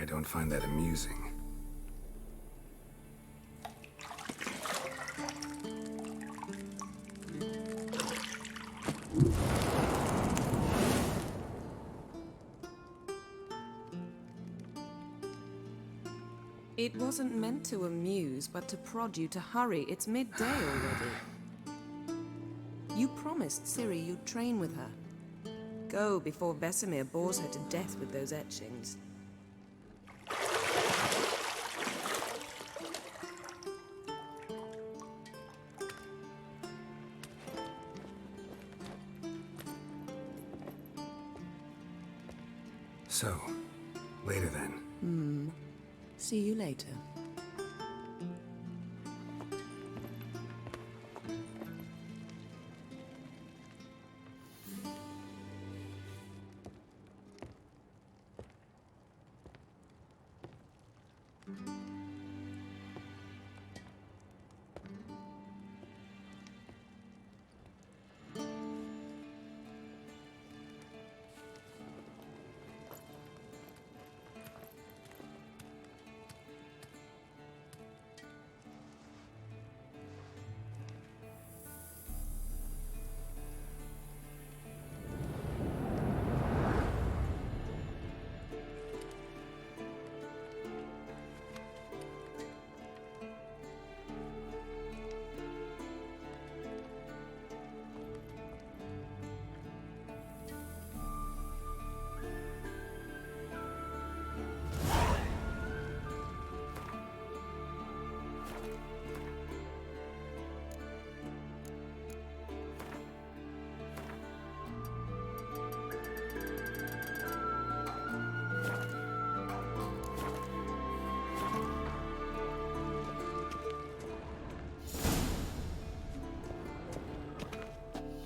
don't find that amusing. It wasn't meant to amuse, but to prod you to hurry. It's midday already. You promised Ciri you'd train with her. Go before Vesemir bores her to death with those etchings. So, later then. See you later.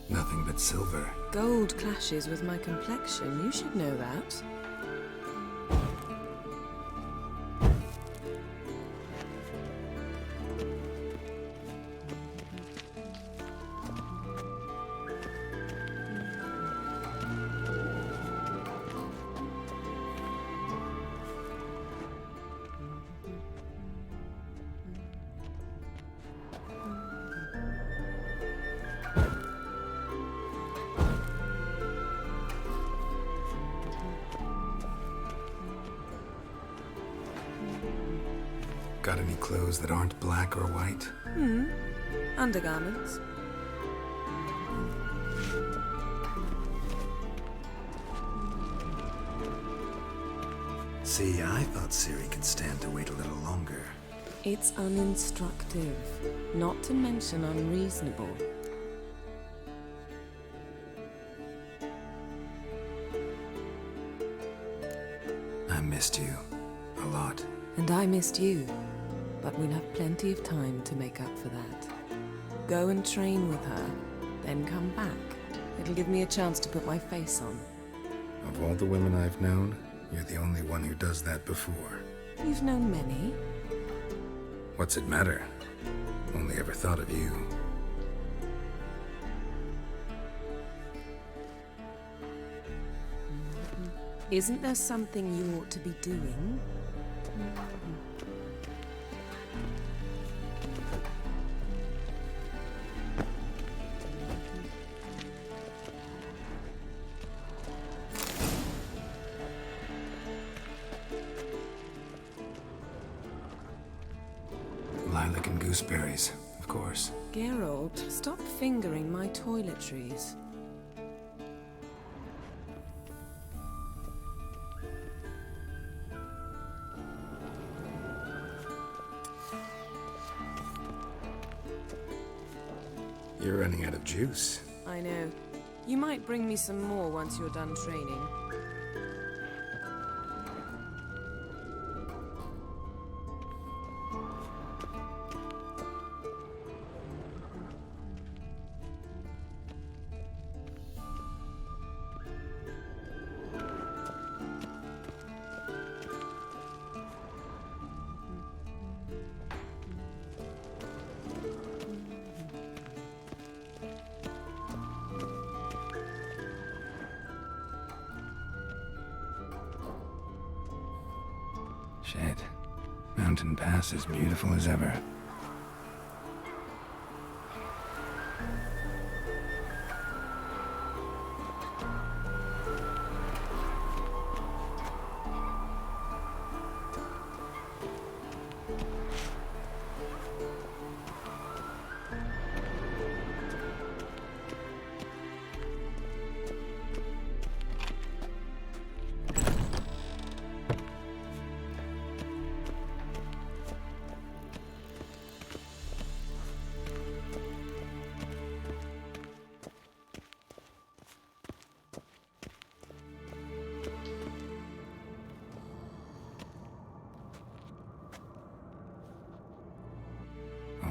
Nothing but silver. Gold clashes with my complexion. You should know that. Got any clothes that aren't black or white? Undergarments. See, I thought Ciri could stand to wait a little longer. It's uninstructive, not to mention unreasonable. I missed you. A lot. And I missed you. But we'll have plenty of time to make up for that. Go and train with her, then come back. It'll give me a chance to put my face on. Of all the women I've known, you're the only one who does that before. You've known many. What's it matter? Only ever thought of you. Isn't there something you ought to be doing? Lilac and gooseberries, of course. Geralt, stop fingering my toiletries. You're running out of juice. I know. You might bring me some more once you're done training. Shit. Mountain Pass as beautiful as ever.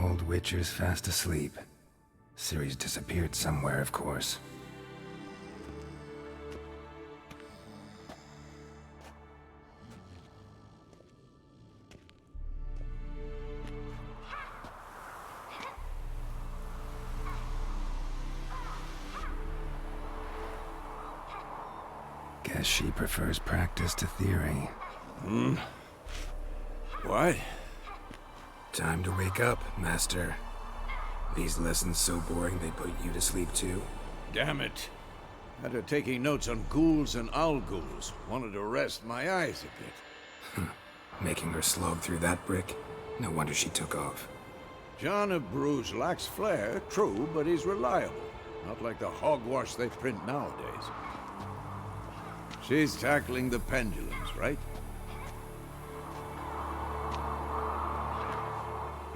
Old Witcher's fast asleep. Ciri's disappeared somewhere, of course. Guess she prefers practice to theory. What? Time to wake up, Master. These lessons so boring they put you to sleep too? Damn it. Had her taking notes on ghouls and owl ghouls. Wanted to rest my eyes a bit. Making her slog through that brick? No wonder she took off. John of Bruges lacks flair, true, but he's reliable. Not like the hogwash they print nowadays. She's tackling the pendulums, right?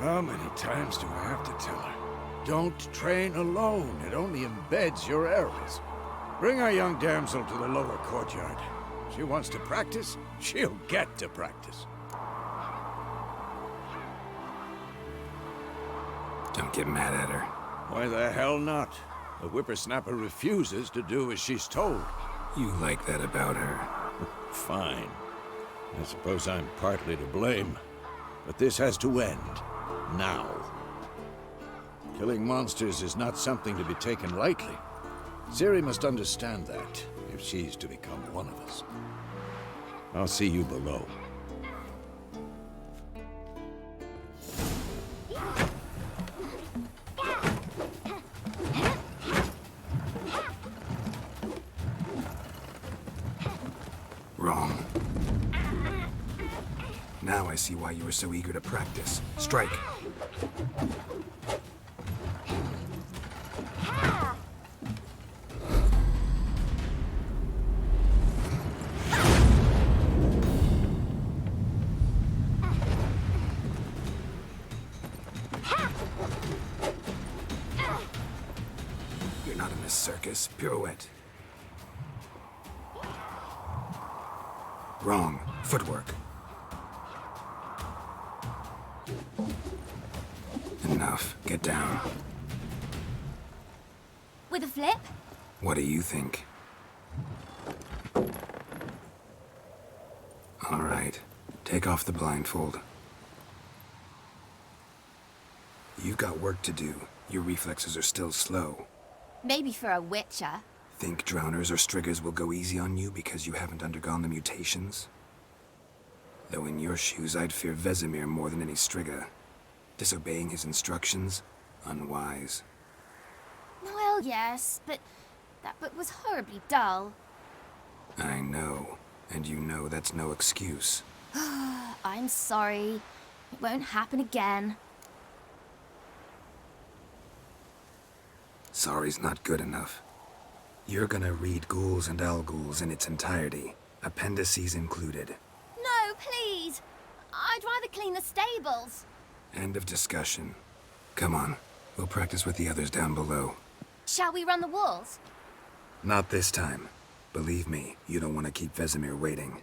How many times do I have to tell her? Don't train alone. It only embeds your errors. Bring our young damsel to the lower courtyard. She wants to practice, she'll get to practice. Don't get mad at her. Why the hell not? The whippersnapper refuses to do as she's told. You like that about her. Fine. I suppose I'm partly to blame. But this has to end. Now. Killing monsters is not something to be taken lightly. Ciri must understand that, if she's to become one of us. I'll see you below. Wrong. Now I see why you were so eager to practice. Strike. You're not in this circus. Pirouette. Wrong. Footwork. Enough. Get down. With a flip? What do you think? All right. Take off the blindfold. You've got work to do. Your reflexes are still slow. Maybe for a witcher. Think drowners or striggers will go easy on you because you haven't undergone the mutations? Though in your shoes, I'd fear Vesemir more than any strigger. Disobeying his instructions? Unwise. Well, yes, but that book was horribly dull. I know. And you know that's no excuse. I'm sorry. It won't happen again. Sorry's not good enough. You're gonna read Ghouls and Alghouls in its entirety, appendices included. No, please! I'd rather clean the stables. End of discussion. Come on, we'll practice with the others down below. Shall we run the walls? Not this time. Believe me, you don't want to keep Vesemir waiting.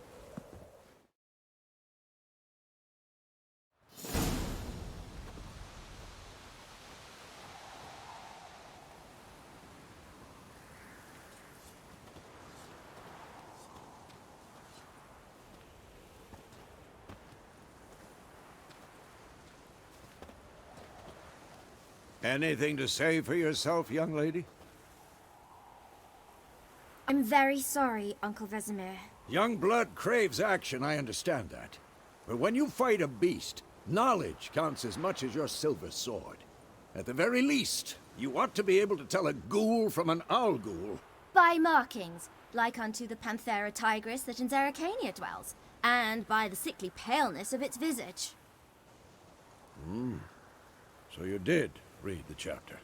Anything to say for yourself, young lady? I'm very sorry, Uncle Vesemir. Young blood craves action, I understand that. But when you fight a beast, knowledge counts as much as your silver sword. At the very least, you ought to be able to tell a ghoul from an owl ghoul. By markings, like unto the Panthera tigris that in Zerrikania dwells, and by the sickly paleness of its visage. So you did read the chapter.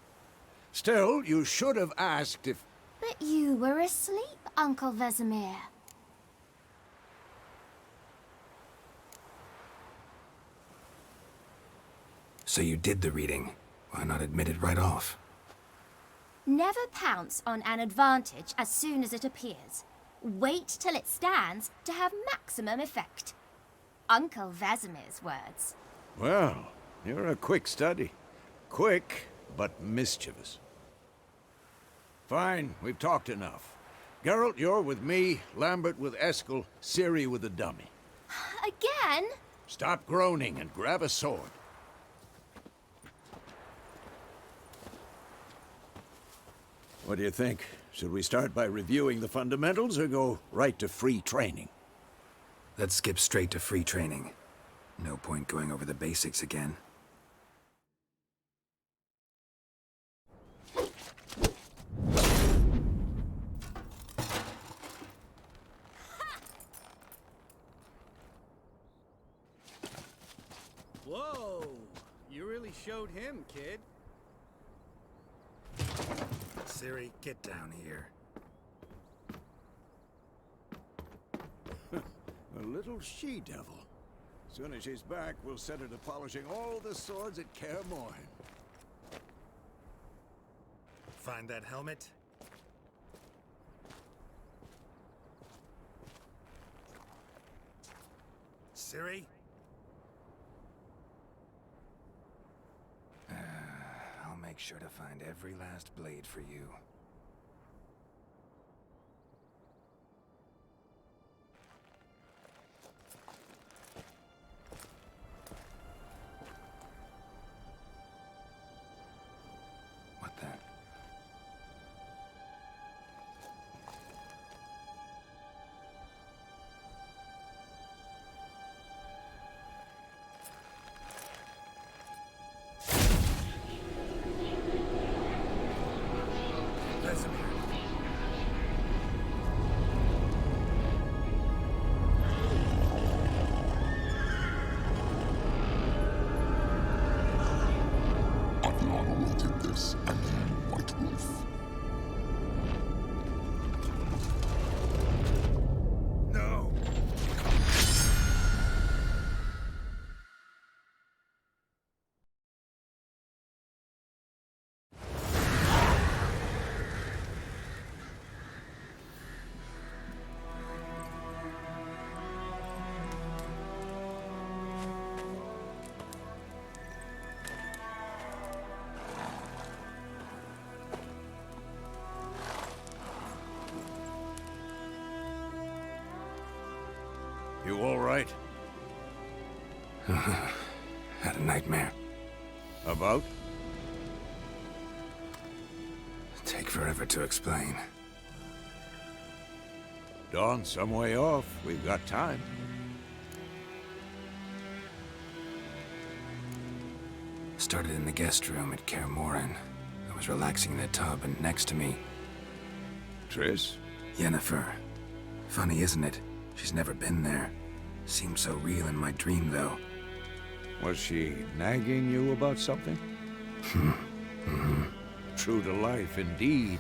Still, you should have asked if... But you were asleep, Uncle Vesemir. So you did the reading. Why not admit it right off? Never pounce on an advantage as soon as it appears. Wait till it stands to have maximum effect. Uncle Vesemir's words. Well, you're a quick study. Quick, but mischievous. Fine, we've talked enough. Geralt, you're with me, Lambert with Eskel, Ciri with the dummy. Again? Stop groaning and grab a sword. What do you think? Should we start by reviewing the fundamentals or go right to free training? Let's skip straight to free training. No point going over the basics again. Whoa! You really showed him, kid. Ciri, get down here. A little she-devil. Soon as she's back, we'll set her to polishing all the swords at Kaer Morhen. Find that helmet? Ciri? I'll make sure to find every last blade for you. What the? Adriana will take this, and you, White Wolf. No! You all right? Had a nightmare. About? Take forever to explain. Dawn's some way off. We've got time. Started in the guest room at Kaer Morhen. I was relaxing in the tub, and next to me, Triss? Yennefer. Funny, isn't it? She's never been there. Seemed so real in my dream, though. Was she nagging you about something? True to life, indeed.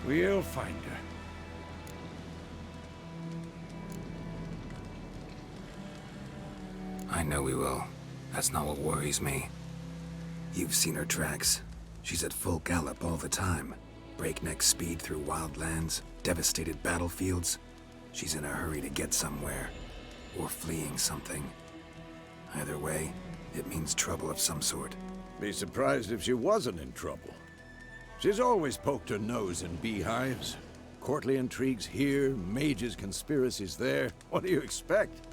We'll find her. I know we will. That's not what worries me. You've seen her tracks. She's at full gallop all the time. Breakneck speed through wild lands, devastated battlefields. She's in a hurry to get somewhere. Or fleeing something. Either way, it means trouble of some sort. Be surprised if she wasn't in trouble. She's always poked her nose in beehives. Courtly intrigues here, mages' conspiracies there. What do you expect?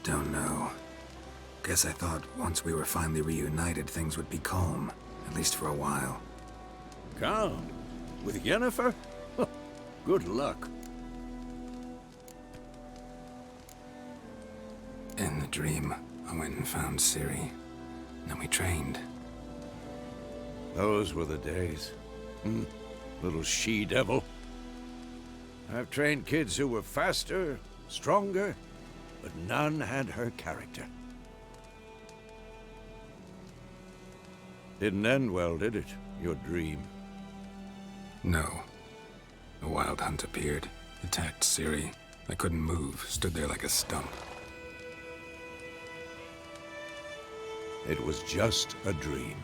Don't know. Guess I thought once we were finally reunited, things would be calm. At least for a while. Calm? With Yennefer? Good luck. dream, I went and found Ciri. Then we trained. Those were the days. Little she-devil. I've trained kids who were faster, stronger, but none had her character. Didn't end well, did it? Your dream? No. A wild hunt appeared, attacked Ciri. I couldn't move, stood there like a stump. It was just a dream.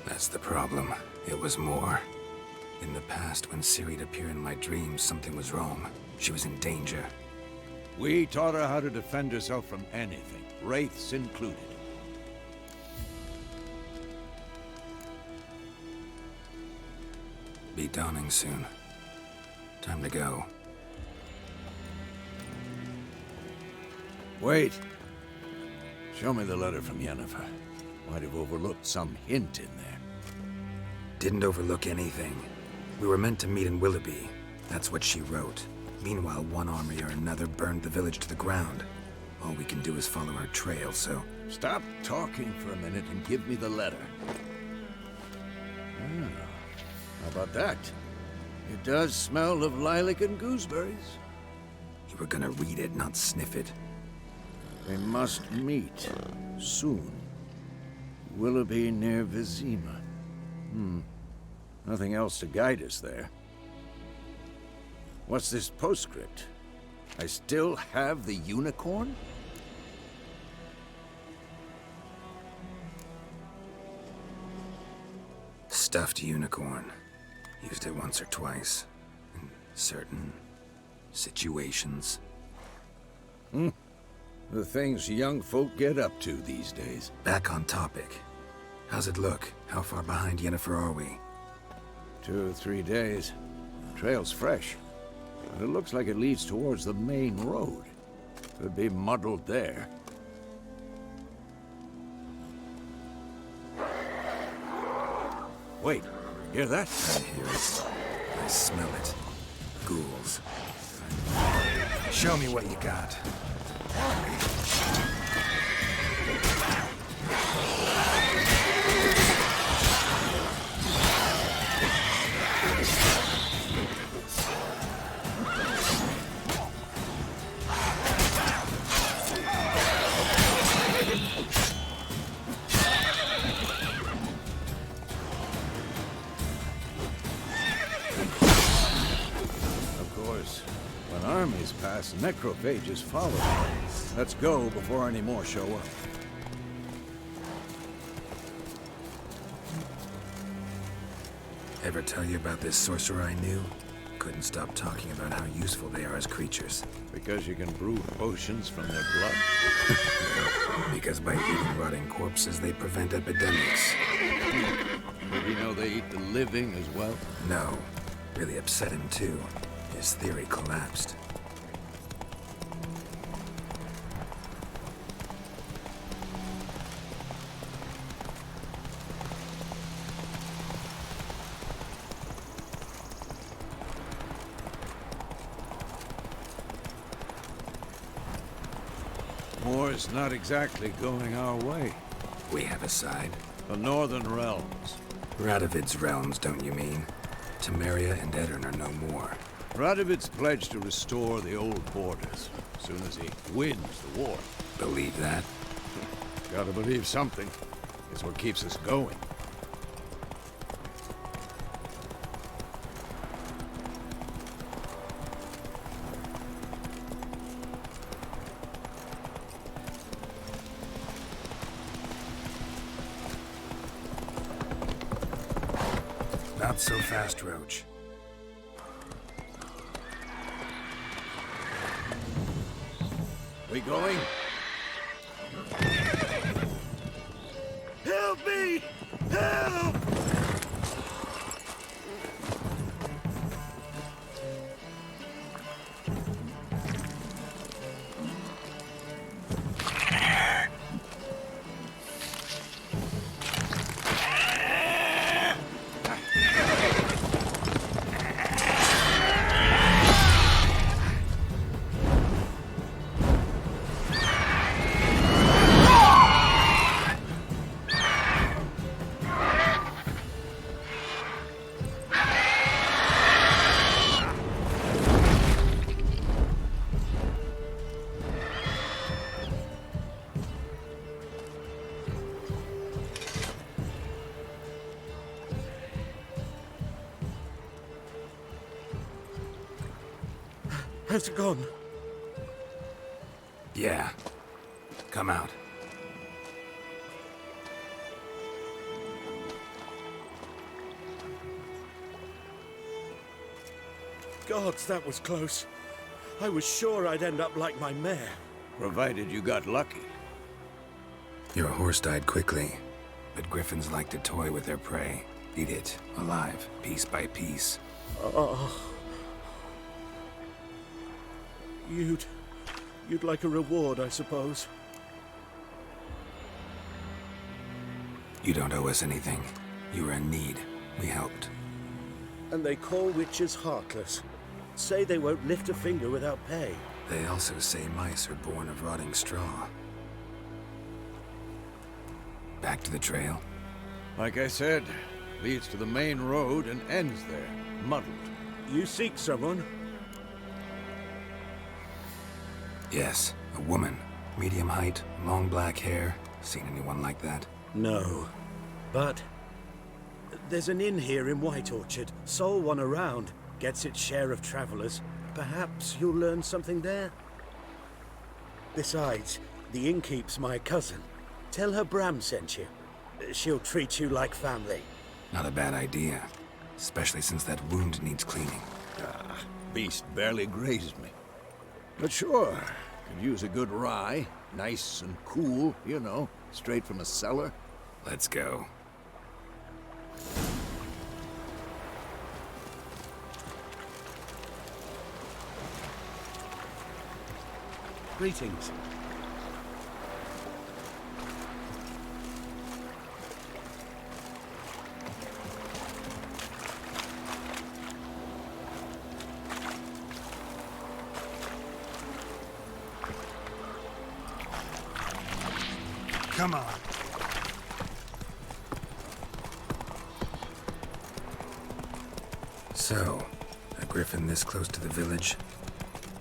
That's the problem. It was more. In the past, when Ciri'd appear in my dreams, something was wrong. She was in danger. We taught her how to defend herself from anything, wraiths included. Be dawning soon. Time to go. Wait. Show me the letter from Yennefer. Might have overlooked some hint in there. Didn't overlook anything. We were meant to meet in Willoughby. That's what she wrote. Meanwhile, one army or another burned the village to the ground. All we can do is follow her trail, so... Stop talking for a minute and give me the letter. How about that? It does smell of lilac and gooseberries. You were gonna read it, not sniff it. We must meet. Soon. Willoughby near Vizima. Nothing else to guide us there. What's this postscript? I still have the unicorn? Stuffed unicorn. Used it once or twice. In certain... situations. The things young folk get up to these days. Back on topic. How's it look? How far behind Yennefer are we? 2 or 3 days. Trail's fresh. But it looks like it leads towards the main road. Could be muddled there. Wait, hear that? I hear it. I smell it. Ghouls. Show me what you got. Armies pass, necrophages follow. Let's go before any more show up. Ever tell you about this sorcerer I knew? Couldn't stop talking about how useful they are as creatures. Because you can brew potions from their blood? Because by eating rotting corpses, they prevent epidemics. Did you know they eat the living as well? No. Really upset him, too. His theory collapsed. War's not exactly going our way. We have a side. The Northern Realms. Radovid's realms, don't you mean? Temeria and Edirn are no more. Radovid's pledged to restore the old borders as soon as he wins the war. Believe that? Gotta believe something. It's what keeps us going. Not so fast, Roach. We going? Help me! Help! Has it gone? Yeah. Come out. Gods, that was close. I was sure I'd end up like my mare. Provided you got lucky. Your horse died quickly, but griffins like to toy with their prey. Eat it, alive, piece by piece. Oh. You'd like a reward, I suppose. You don't owe us anything. You were in need. We helped. And they call witches heartless. Say they won't lift a finger without pay. They also say mice are born of rotting straw. Back to the trail? Like I said, leads to the main road and ends there, muddled. You seek someone? Yes, a woman. Medium height, long black hair. Seen anyone like that? No. But there's an inn here in White Orchard. Sole one around. Gets its share of travelers. Perhaps you'll learn something there? Besides, the innkeep's my cousin. Tell her Bram sent you. She'll treat you like family. Not a bad idea. Especially since that wound needs cleaning. Beast barely grazed me. But sure, could use a good rye. Nice and cool, you know, straight from a cellar. Let's go. Greetings. Come on. So, a griffin this close to the village?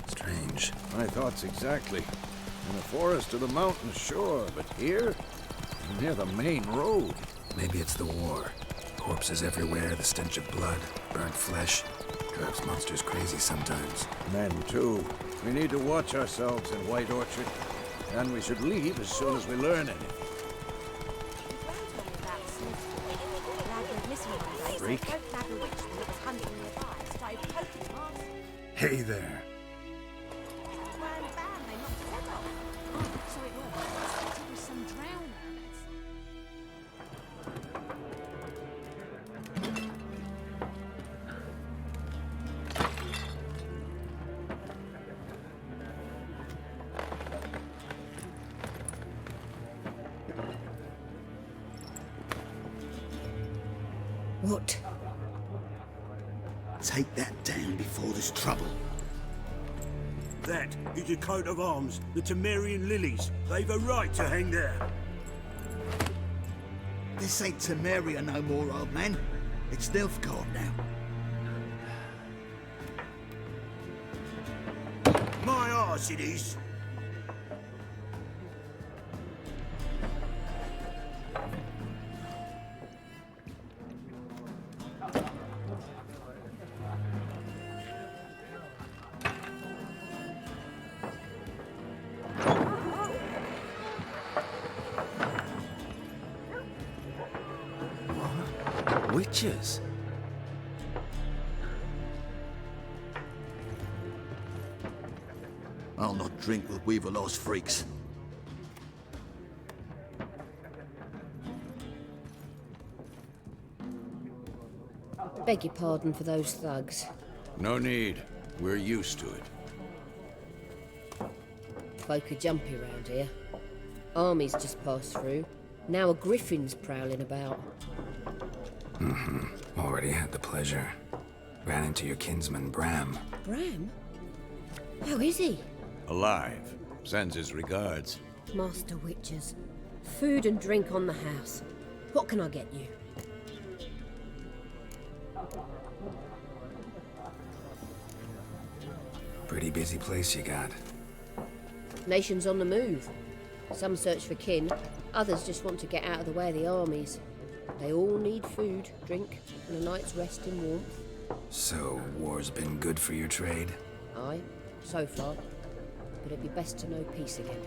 Strange. My thoughts exactly. In the forest or the mountains, sure, but here? Near the main road. Maybe it's the war. Corpses everywhere, the stench of blood, burnt flesh. Drives monsters crazy sometimes. Men, too. We need to watch ourselves in White Orchard. And we should leave as soon as we learn anything. Freak. Hey there. What? Take that down before there's trouble. That is a coat of arms, the Temerian lilies. They've a right to hang there. This ain't Temeria no more, old man. It's Nilfgaard now. My arse it is. Witches? I'll not drink with Weaverlaw's freaks. Beg your pardon for those thugs. No need. We're used to it. Folk are jumpy around here. Armies just passed through. Now a griffin's prowling about. Already had the pleasure. Ran into your kinsman, Bram. Bram? How is he? Alive. Sends his regards. Master Witches. Food and drink on the house. What can I get you? Pretty busy place you got. Nations on the move. Some search for kin, others just want to get out of the way of the armies. They all need food, drink, and a night's rest in warmth. So, war's been good for your trade? Aye. so far. But it'd be best to know peace again.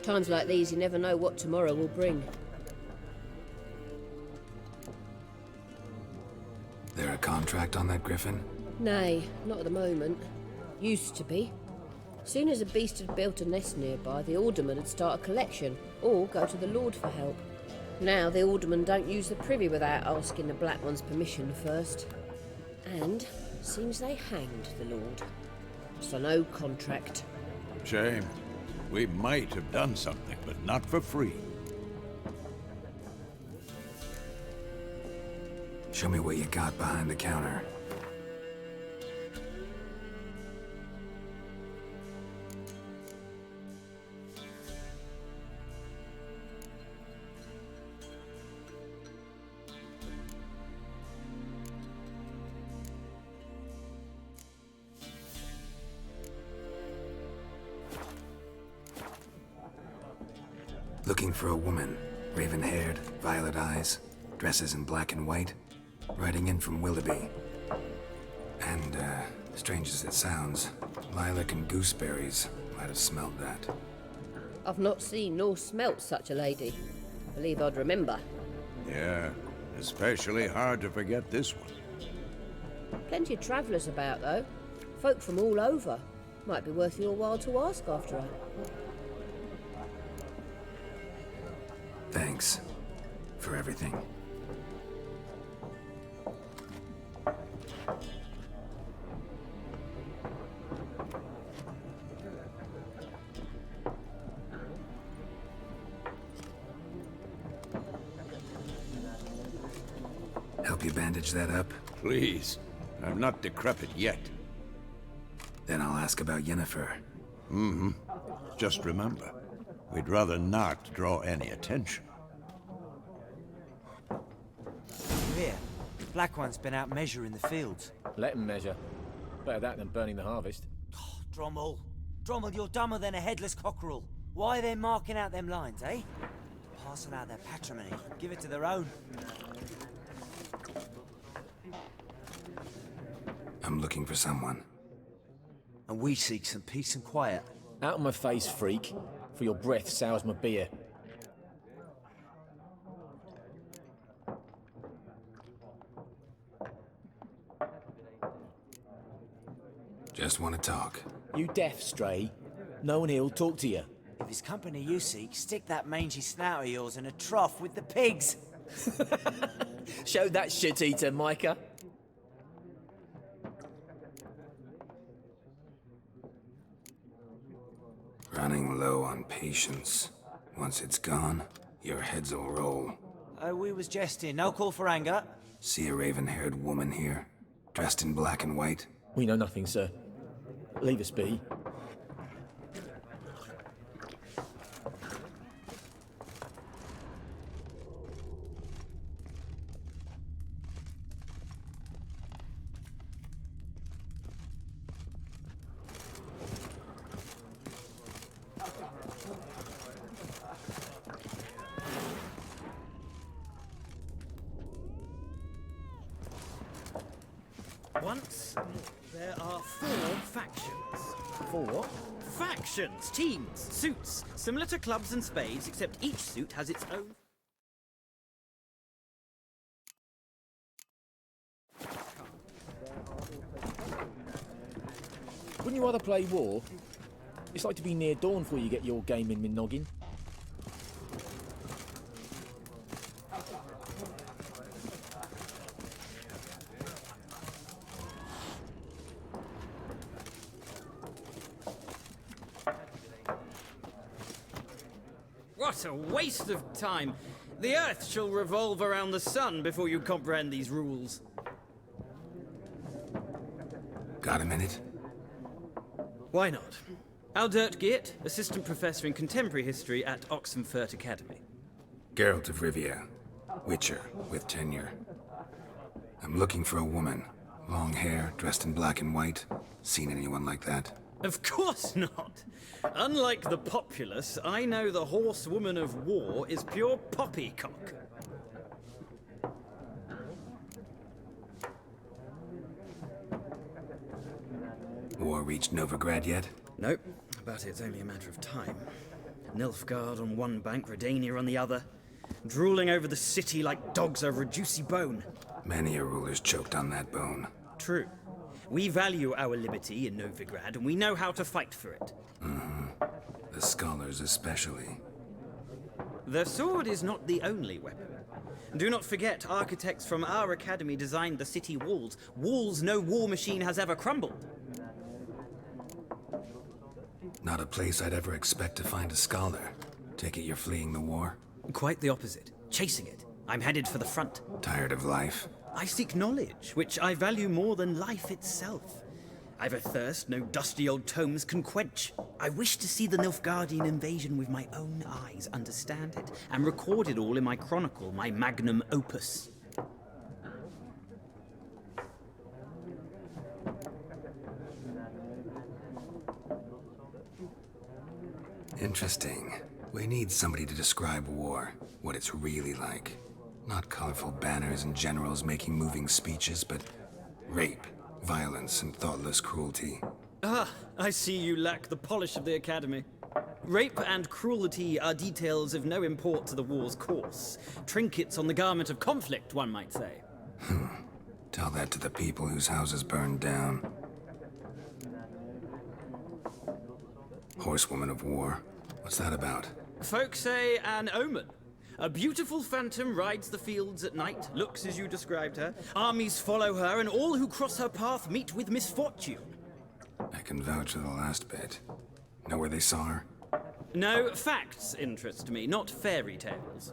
Times like these, you never know what tomorrow will bring. There a contract on that griffin? Nay, not at the moment. Used to be. Soon as a beast had built a nest nearby, the alderman would start a collection, or go to the Lord for help. Now the aldermen don't use the privy without asking the Black One's permission first. And seems they hanged the Lord. So no contract. Shame. We might have done something, but not for free. Show me what you got behind the counter. Looking for a woman, raven-haired, violet eyes, dresses in black and white, riding in from Willoughby. And, strange as it sounds, lilac and gooseberries might have smelled that. I've not seen nor smelt such a lady. Believe I'd remember. Yeah, especially hard to forget this one. Plenty of travellers about, though. Folk from all over. Might be worth your while to ask after her. Thanks for everything. Help you bandage that up? Please. I'm not decrepit yet. Then I'll ask about Yennefer. Mm-hmm. Just remember, we'd rather not draw any attention. Here, the Black One's been out measuring the fields. Let him measure. Better that than burning the harvest. Oh, Drommel. Drommel, you're dumber than a headless cockerel. Why are they marking out them lines, eh? Passing out their patrimony. Give it to their own. I'm looking for someone. And we seek some peace and quiet. Out of my face, freak. For your breath sours my beer. Just want to talk. You deaf, Stray? No one here'll talk to you. If it's company you seek, stick that mangy snout of yours in a trough with the pigs. Show that shit-eater, Micah. Running low on patience. Once it's gone, your heads will roll. Oh, we was jesting. No call for anger. See a raven-haired woman here, dressed in black and white? We know nothing, sir. Leave us be. Once, there are 4 factions. 4? Factions! Teams! Suits! Similar to clubs and spades, except each suit has its own... Wouldn't you rather play war? It's like to be near dawn before you get your game in noggin. What a waste of time! The Earth shall revolve around the sun before you comprehend these rules. Got a minute? Why not? Aldert Geert, Assistant Professor in Contemporary History at Oxenfurt Academy. Geralt of Rivia, Witcher with tenure. I'm looking for a woman. Long hair, dressed in black and white. Seen anyone like that? Of course not! Unlike the populace, I know the horsewoman of war is pure poppycock. war reached Novigrad yet? Nope, but it's only a matter of time. Nilfgaard on one bank, Redania on the other, drooling over the city like dogs over a juicy bone. Many a ruler's choked on that bone. True. We value our liberty in Novigrad, and we know how to fight for it. The scholars especially. The sword is not the only weapon. Do not forget, architects from our academy designed the city walls. Walls no war machine has ever crumbled. Not a place I'd ever expect to find a scholar. Take it you're fleeing the war? Quite the opposite. Chasing it. I'm headed for the front. Tired of life? I seek knowledge, which I value more than life itself. I've a thirst no dusty old tomes can quench. I wish to see the Nilfgaardian invasion with my own eyes, understand it, and record it all in my chronicle, my magnum opus. Interesting. We need somebody to describe war, what it's really like. Not colorful banners and generals making moving speeches, but rape, violence, and thoughtless cruelty. Ah, I see you lack the polish of the Academy. Rape and cruelty are details of no import to the war's course. Trinkets on the garment of conflict, one might say. Tell that to the people whose houses burned down. Horsewoman of War. What's that about? Folk say an omen. A beautiful phantom rides the fields at night, looks as you described her. Armies follow her, and all who cross her path meet with misfortune. I can vouch for the last bit. Know where they saw her? No, facts interest me, not fairy tales.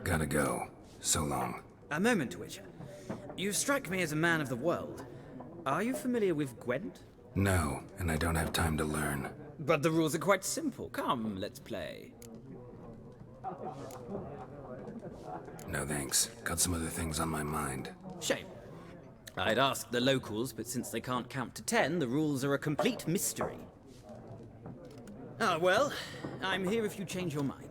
Gotta go. So long. A moment, Witcher. You strike me as a man of the world. Are you familiar with Gwent? No, and I don't have time to learn. But the rules are quite simple. Come, let's play. No thanks. Got some other things on my mind. Shame. I'd ask the locals, but since they can't count to 10, the rules are a complete mystery. Ah, well, I'm here if you change your mind.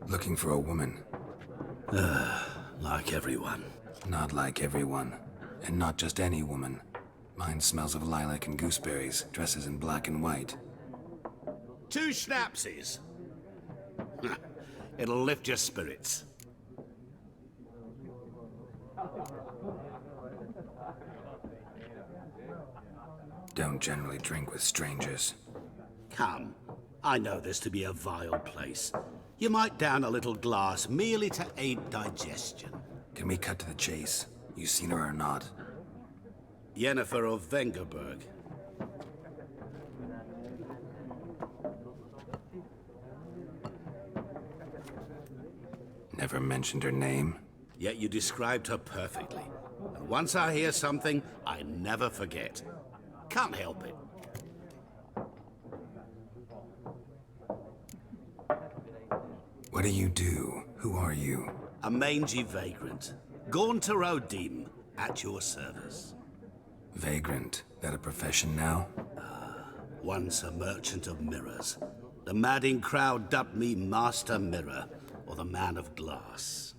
Looking for a woman. Like everyone. Not like everyone. And not just any woman. Mine smells of lilac and gooseberries, dresses in black and white. 2 schnapsies. It'll lift your spirits. Don't generally drink with strangers. Come, I know this to be a vile place. You might down a little glass merely to aid digestion. Can we cut to the chase? You seen her or not? Yennefer of Vengerberg. Never mentioned her name. Yet you described her perfectly. And once I hear something, I never forget. Can't help it. What do you do? Who are you? A mangy vagrant. Gaunter O'Dim, at your service. Vagrant. That a profession now? Once a merchant of mirrors. The madding crowd dubbed me Master Mirror, or the Man of Glass.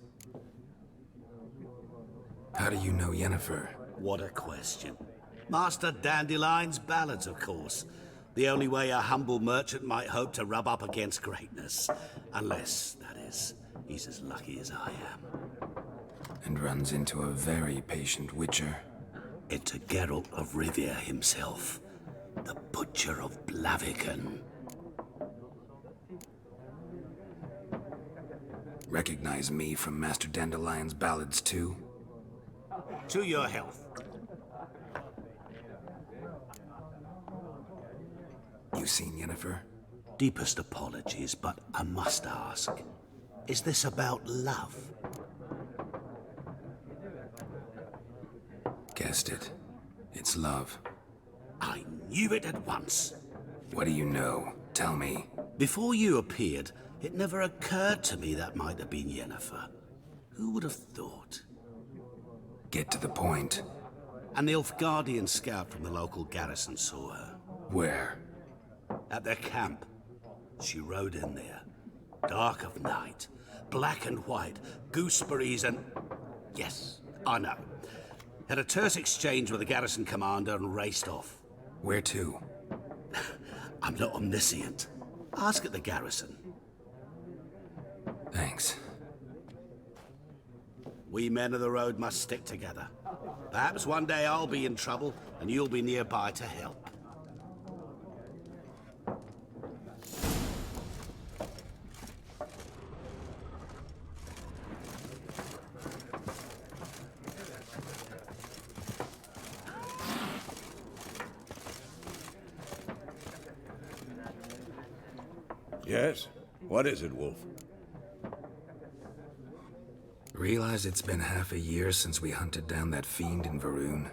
How do you know Yennefer? What a question. Master Dandelion's ballads, of course. The only way a humble merchant might hope to rub up against greatness. Unless, that is, he's as lucky as I am. And runs into a very patient witcher. Into Geralt of Rivia himself. The Butcher of Blaviken. Recognize me from Master Dandelion's ballads too? To your health. You seen Yennefer? Deepest apologies, but I must ask. Is this about love? Guessed it. It's love. I knew it at once. What do you know? Tell me. Before you appeared, it never occurred to me that might have been Yennefer. Who would have thought? Get to the point. An Nilfgaardian scout from the local garrison saw her. Where? At their camp. She rode in there. Dark of night. Black and white. Gooseberries and... Yes, I know. Had a terse exchange with the garrison commander and raced off. Where to? I'm not omniscient. Ask at the garrison. Thanks. We men of the road must stick together. Perhaps one day I'll be in trouble and you'll be nearby to help. Yes? What is it, Wolf? Realize it's been half a year since we hunted down that fiend in Varun?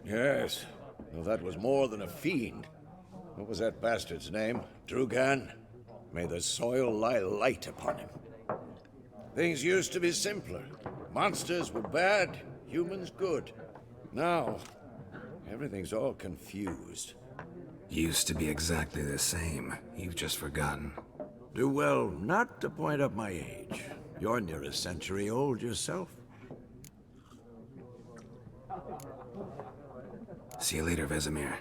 Yes. Well, that was more than a fiend. What was that bastard's name? Drugan? May the soil lie light upon him. Things used to be simpler. Monsters were bad, humans good. Now, everything's all confused. Used to be exactly the same. You've just forgotten. Do well not to point up my age. You're near a century old yourself. See you later, Vesemir.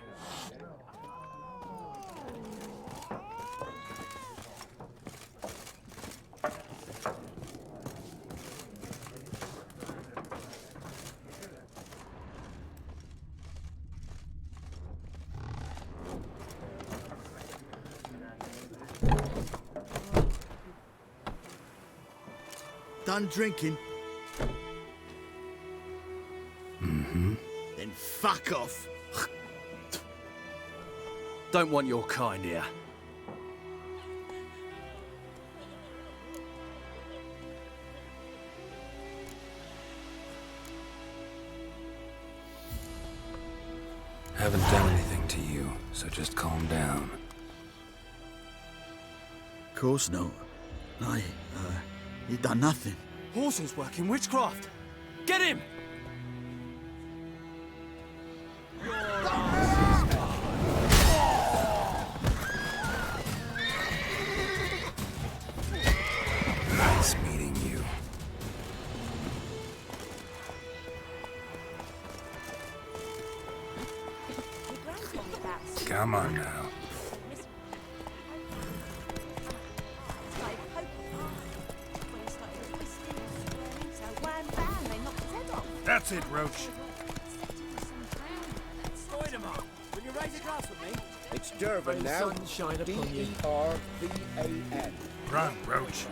Done drinking? Mm-hmm. Then fuck off. Don't want your kind here. Haven't done anything to you, so just calm down. Of course not. You done nothing. Horsel's working witchcraft. Get him! Nice meeting you. Come on now. That's it, Roach. Will you raise a glass with me? It's Dervan now. Sunshine upon you. D-E-R-V-A-N. Run, Roach.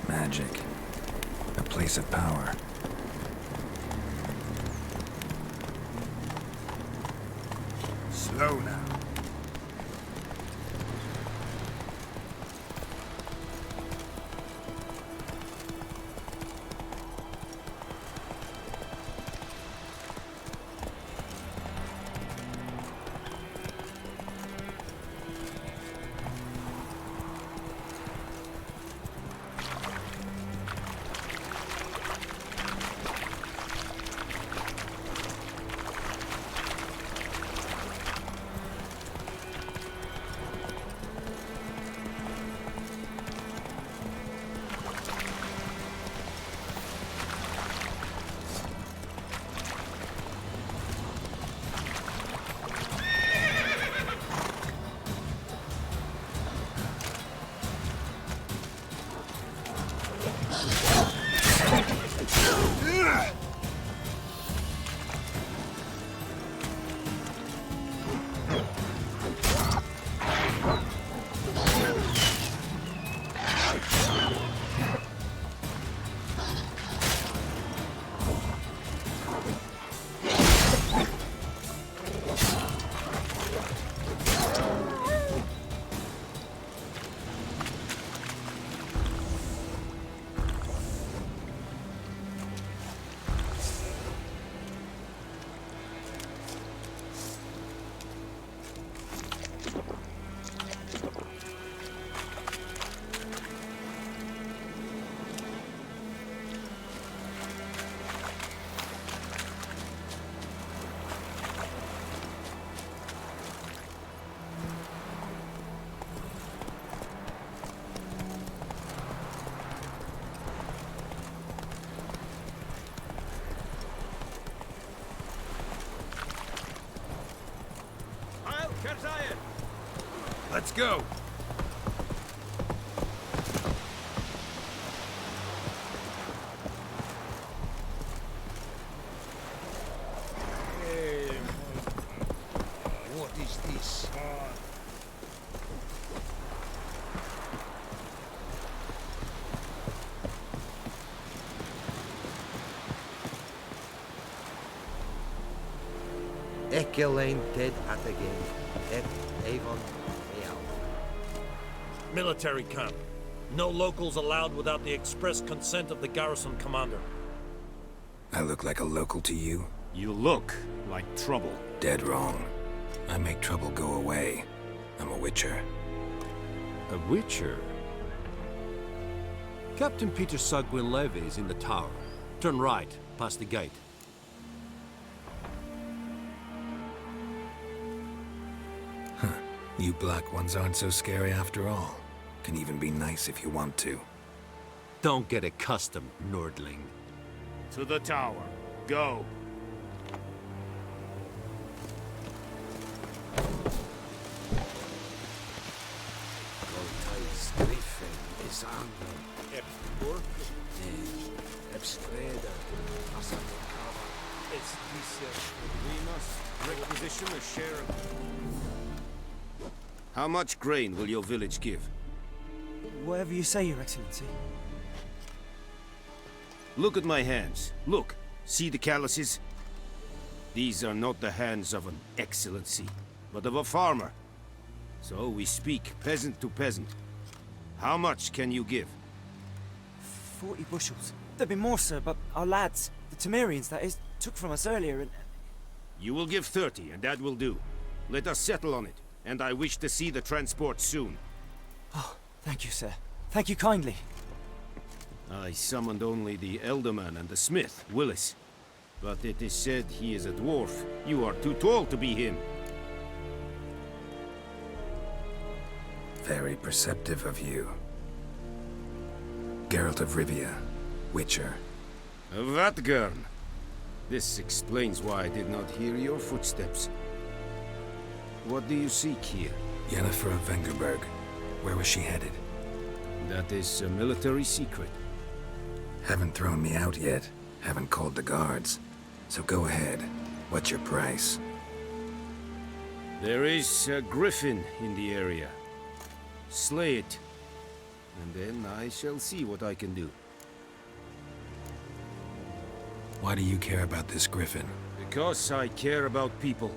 Magic. A place of power. Slow now. Let's go! What is this? Ekelain dead at the game. Avon Real. Military camp. No locals allowed without the express consent of the garrison commander. I look like a local to you? You look like trouble. Dead wrong. I make trouble go away. I'm a witcher. A witcher? Captain Peter Sagwin Levy is in the tower. Turn right, past the gate. You black ones aren't so scary after all. Can even be nice if you want to. Don't get accustomed, Nordling. To the tower. Go. Goltais Griffin is angry. Epsburg, Epstreda, Asanokawa. It's this, we must requisition a share of... How much grain will your village give? Whatever you say, Your Excellency. Look at my hands. Look. See the calluses? These are not the hands of an excellency, but of a farmer. So we speak peasant to peasant. How much can you give? 40 bushels. There'd be more, sir, but our lads, the Temerians, that is, took from us earlier and... You will give 30, and that will do. Let us settle on it, and I wish to see the transport soon. Oh, thank you, sir. Thank you kindly. I summoned only the Elderman and the smith, Willis. But it is said he is a dwarf. You are too tall to be him. Very perceptive of you. Geralt of Rivia, Witcher. Vatgern. This explains why I did not hear your footsteps. What do you seek here? Yennefer of Vengerberg. Where was she headed? That is a military secret. Haven't thrown me out yet. Haven't called the guards. So go ahead. What's your price? There is a griffin in the area. Slay it. And then I shall see what I can do. Why do you care about this griffin? Because I care about people.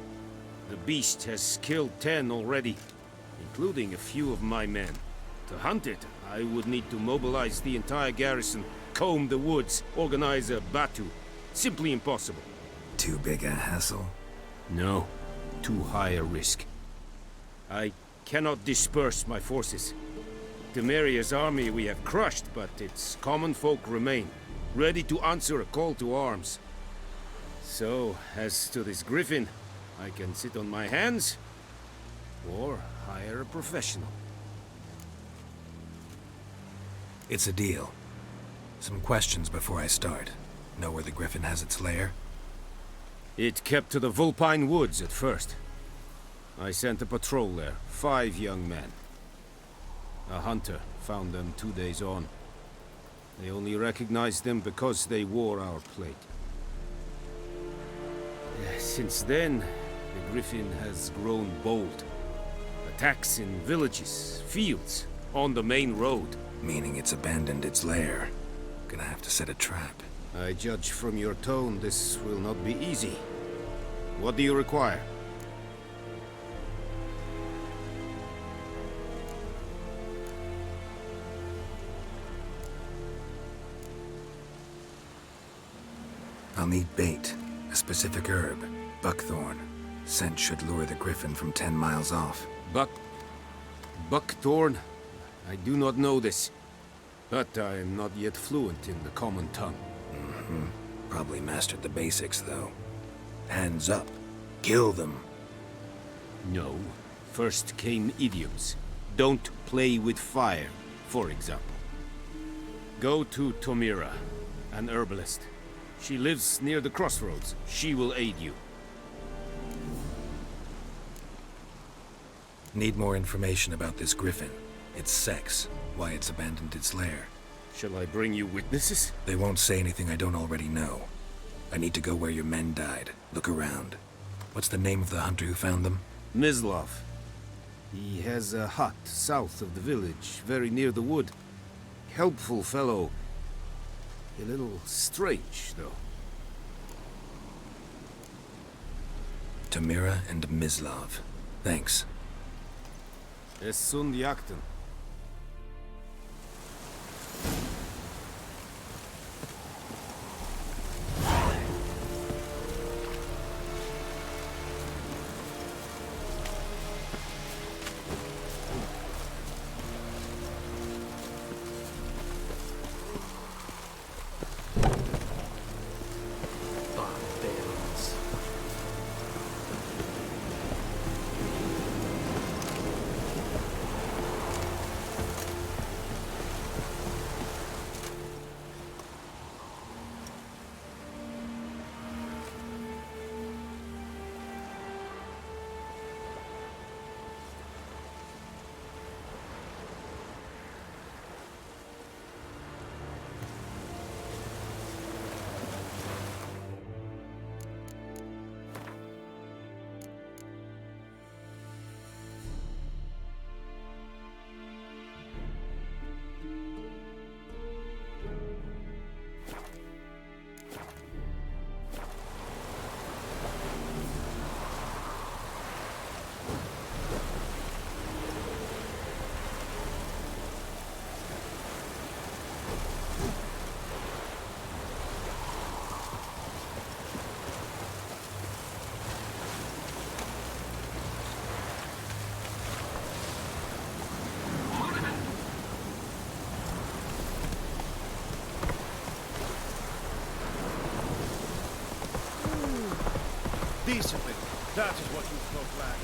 The beast has killed 10 already, including a few of my men. To hunt it, I would need to mobilize the entire garrison, comb the woods, organize a batu. Simply impossible. Too big a hassle? No. Too high a risk. I cannot disperse my forces. Temeria's army we have crushed, but its common folk remain, ready to answer a call to arms. So, as to this griffin, I can sit on my hands, or hire a professional. It's a deal. Some questions before I start. Know where the griffin has its lair? It kept to the Vulpine Woods at first. I sent a patrol there, 5 young men. A hunter found them 2 days on. They only recognized them because they wore our plate. Since then, the griffin has grown bold. Attacks in villages, fields, on the main road. Meaning it's abandoned its lair. Gonna have to set a trap. I judge from your tone this will not be easy. What do you require? I'll need bait, a specific herb, buckthorn. Scent should lure the griffin from 10 miles off. Buckthorn? I do not know this, but I am not yet fluent in the common tongue. Probably mastered the basics, though. Hands up. Kill them. No. First came idioms. Don't play with fire, for example. Go to Tomira, an herbalist. She lives near the crossroads. She will aid you. Need more information about this griffin. Its sex, why it's abandoned its lair. Shall I bring you witnesses? They won't say anything I don't already know. I need to go where your men died. Look around. What's the name of the hunter who found them? Mislav. He has a hut south of the village, very near the wood. Helpful fellow. A little strange, though. Tamira and Mislav. Thanks. Es sunt jakten. Decently. That is what you folk lack.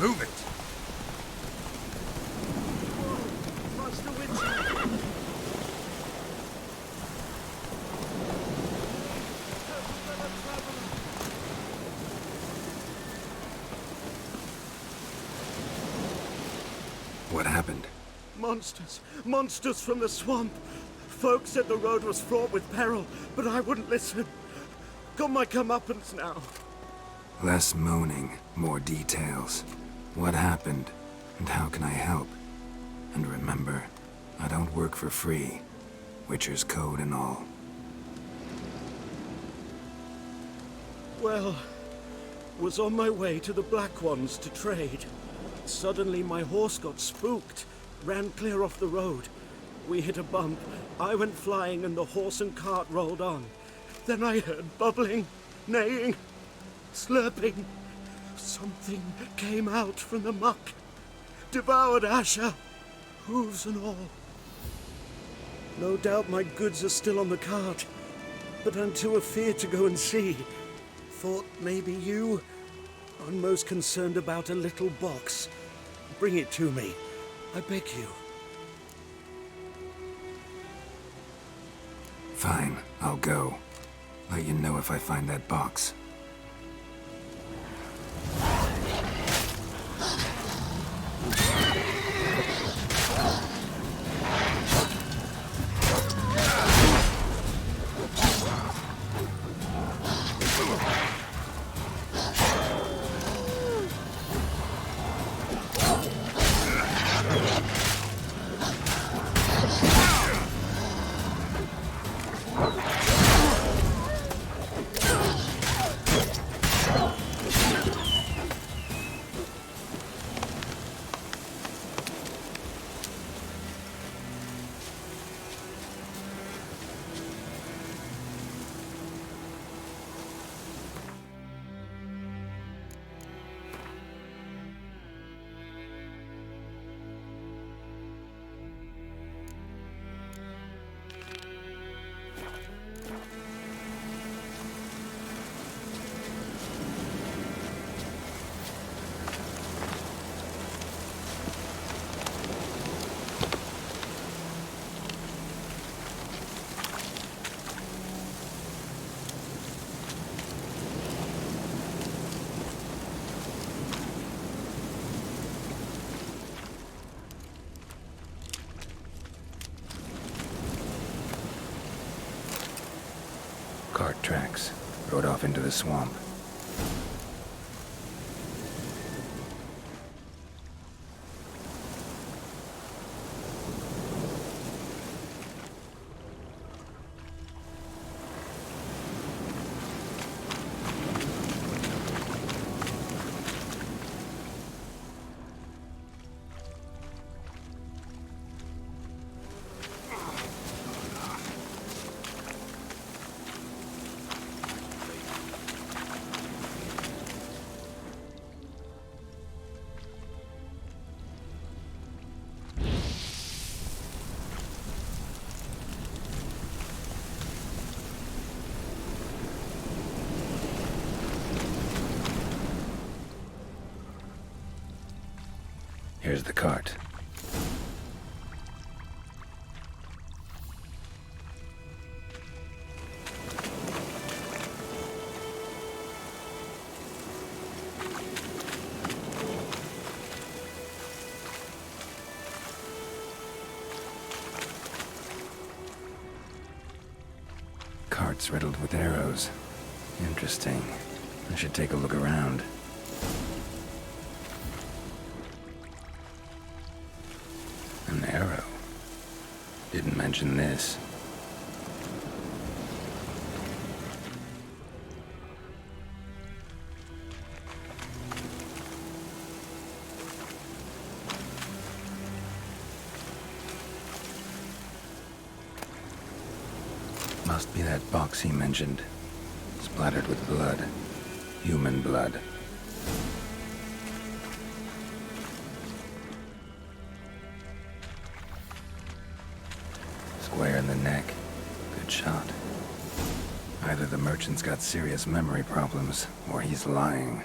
Move it! What happened? Monsters. Monsters from the swamp. Folk said the road was fraught with peril, but I wouldn't listen. Got my comeuppance now. Less moaning, more details. What happened, and how can I help? And remember, I don't work for free. Witcher's code and all. Well, was on my way to the Black Ones to trade. Suddenly my horse got spooked, ran clear off the road. We hit a bump, I went flying and the horse and cart rolled on. Then I heard bubbling, neighing, slurping. Something came out from the muck, devoured Asher, hooves and all. No doubt my goods are still on the cart, but I'm too afeard to go and see. Thought maybe you... I'm most concerned about a little box. Bring it to me, I beg you. Fine, I'll go. Let you know if I find that box. Cart tracks. Rode off into the swamp. Here's the cart. Cart's riddled with arrows. Interesting. I should take a look around. An arrow. Didn't mention this. Must be that box he mentioned. Splattered with blood. Human blood. Square in the neck. Good shot. Either the merchant's got serious memory problems, or he's lying.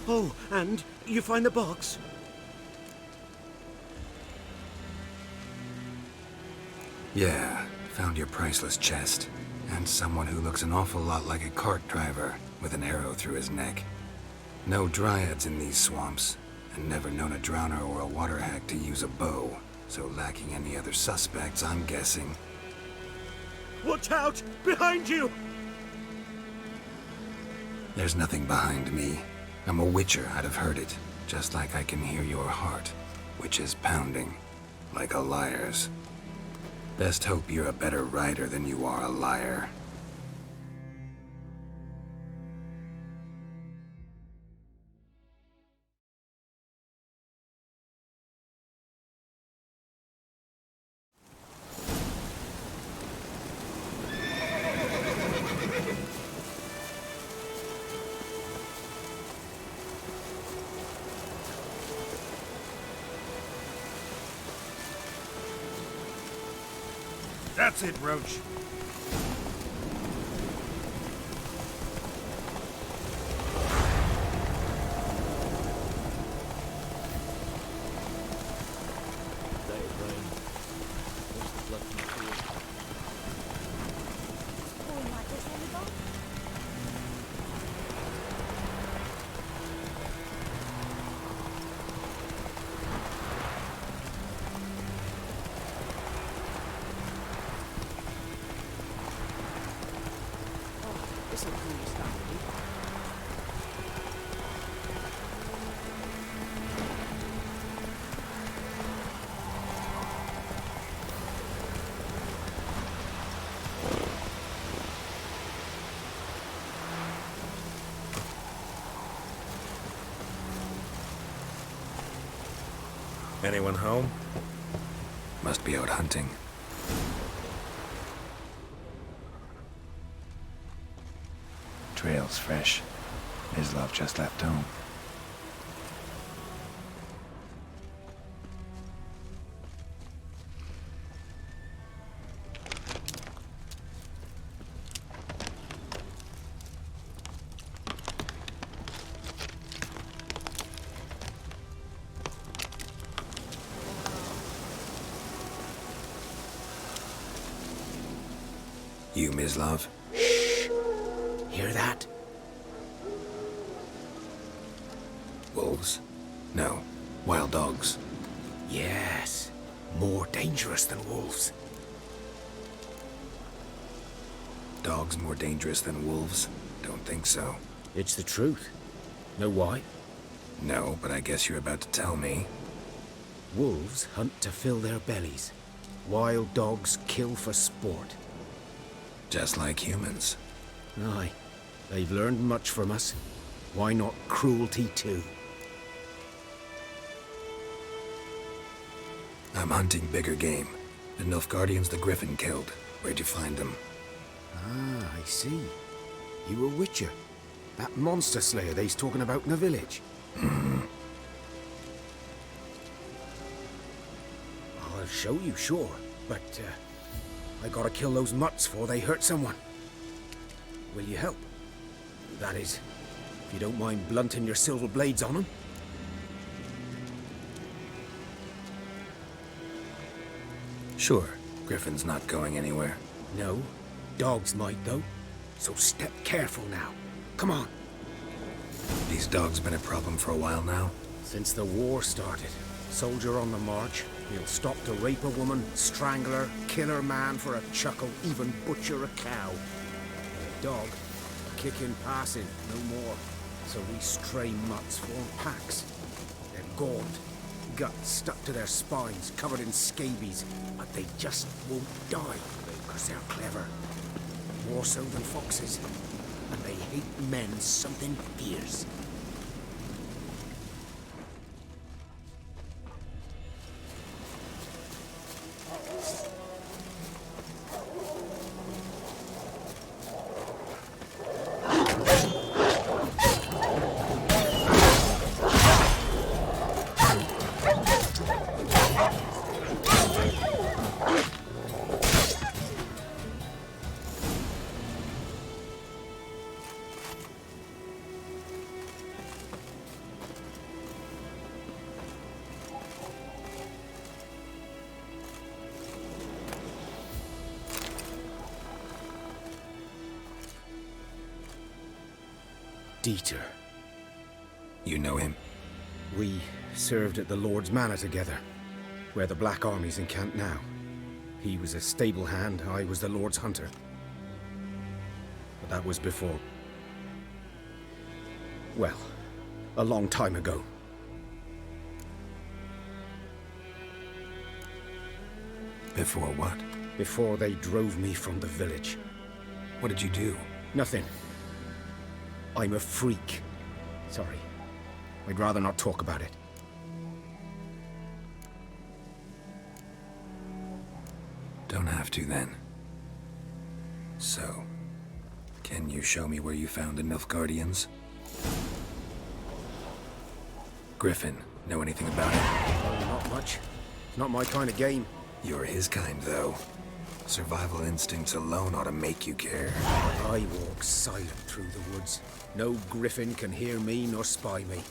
Oh, and you find the box? Yeah, found your priceless chest. And someone who looks an awful lot like a cart driver with an arrow through his neck. No dryads in these swamps, and never known a drowner or a water hack to use a bow. So lacking any other suspects, I'm guessing. Watch out! Behind you! There's nothing behind me. I'm a witcher, I'd have heard it. Just like I can hear your heart, which is pounding, like a liar's. Best hope you're a better rider than you are a liar. That's it, Roach. Anyone home? Must be out hunting. Trail's fresh. Mislav just left home. You, Mislav? Shh! Hear that? Wolves? No. Wild dogs. Yes. More dangerous than wolves. Dogs more dangerous than wolves? Don't think so. It's the truth. Know why? No, but I guess you're about to tell me. Wolves hunt to fill their bellies. Wild dogs kill for sport. Just like humans. Aye. They've learned much from us. Why not cruelty too? I'm hunting bigger game. The Nilfgaardians the Griffin killed. Where'd you find them? Ah, I see. You a witcher. That monster slayer they's talking about in the village. I'll show you, sure. But, I gotta kill those mutts before they hurt someone. Will you help? That is, if you don't mind blunting your silver blades on them. Sure. Griffin's not going anywhere. No. Dogs might, though. So step careful now. Come on. These dogs been a problem for a while now? Since the war started. Soldier on the march. He'll stop to rape a woman, strangle her, kill her man for a chuckle, even butcher a cow. And a dog, kicking, passing, no more. So we stray mutts form packs. They're gaunt, guts stuck to their spines, covered in scabies, but they just won't die, because they're clever. More so than foxes. And they hate men something fierce. Dieter. You know him? We served at the Lord's Manor together, where the Black Army's encamped now. He was a stable hand, I was the Lord's hunter. But that was before... well, a long time ago. Before what? Before they drove me from the village. What did you do? Nothing. I'm a freak. Sorry. I'd rather not talk about it. Don't have to, then. So, can you show me where you found the Nilfgaardians? Griffin, know anything about it? Oh, not much. It's not my kind of game. You're his kind, though. Survival instincts alone ought to make you care. I walk silent through the woods. No Griffin can hear me nor spy me.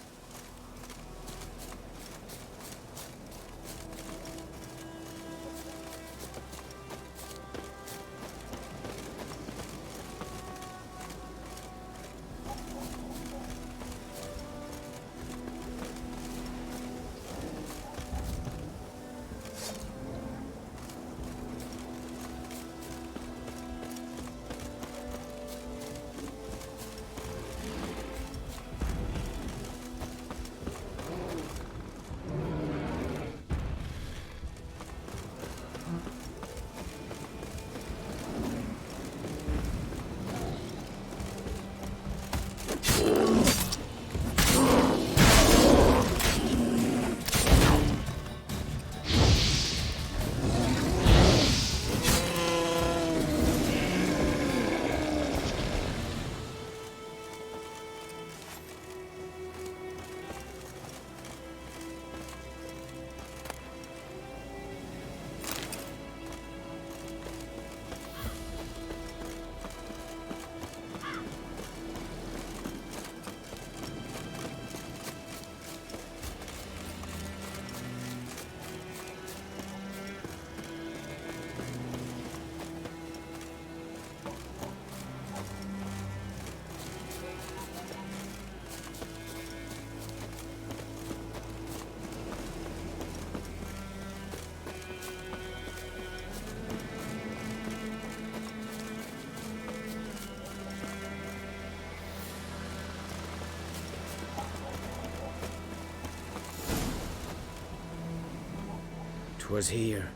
Was here.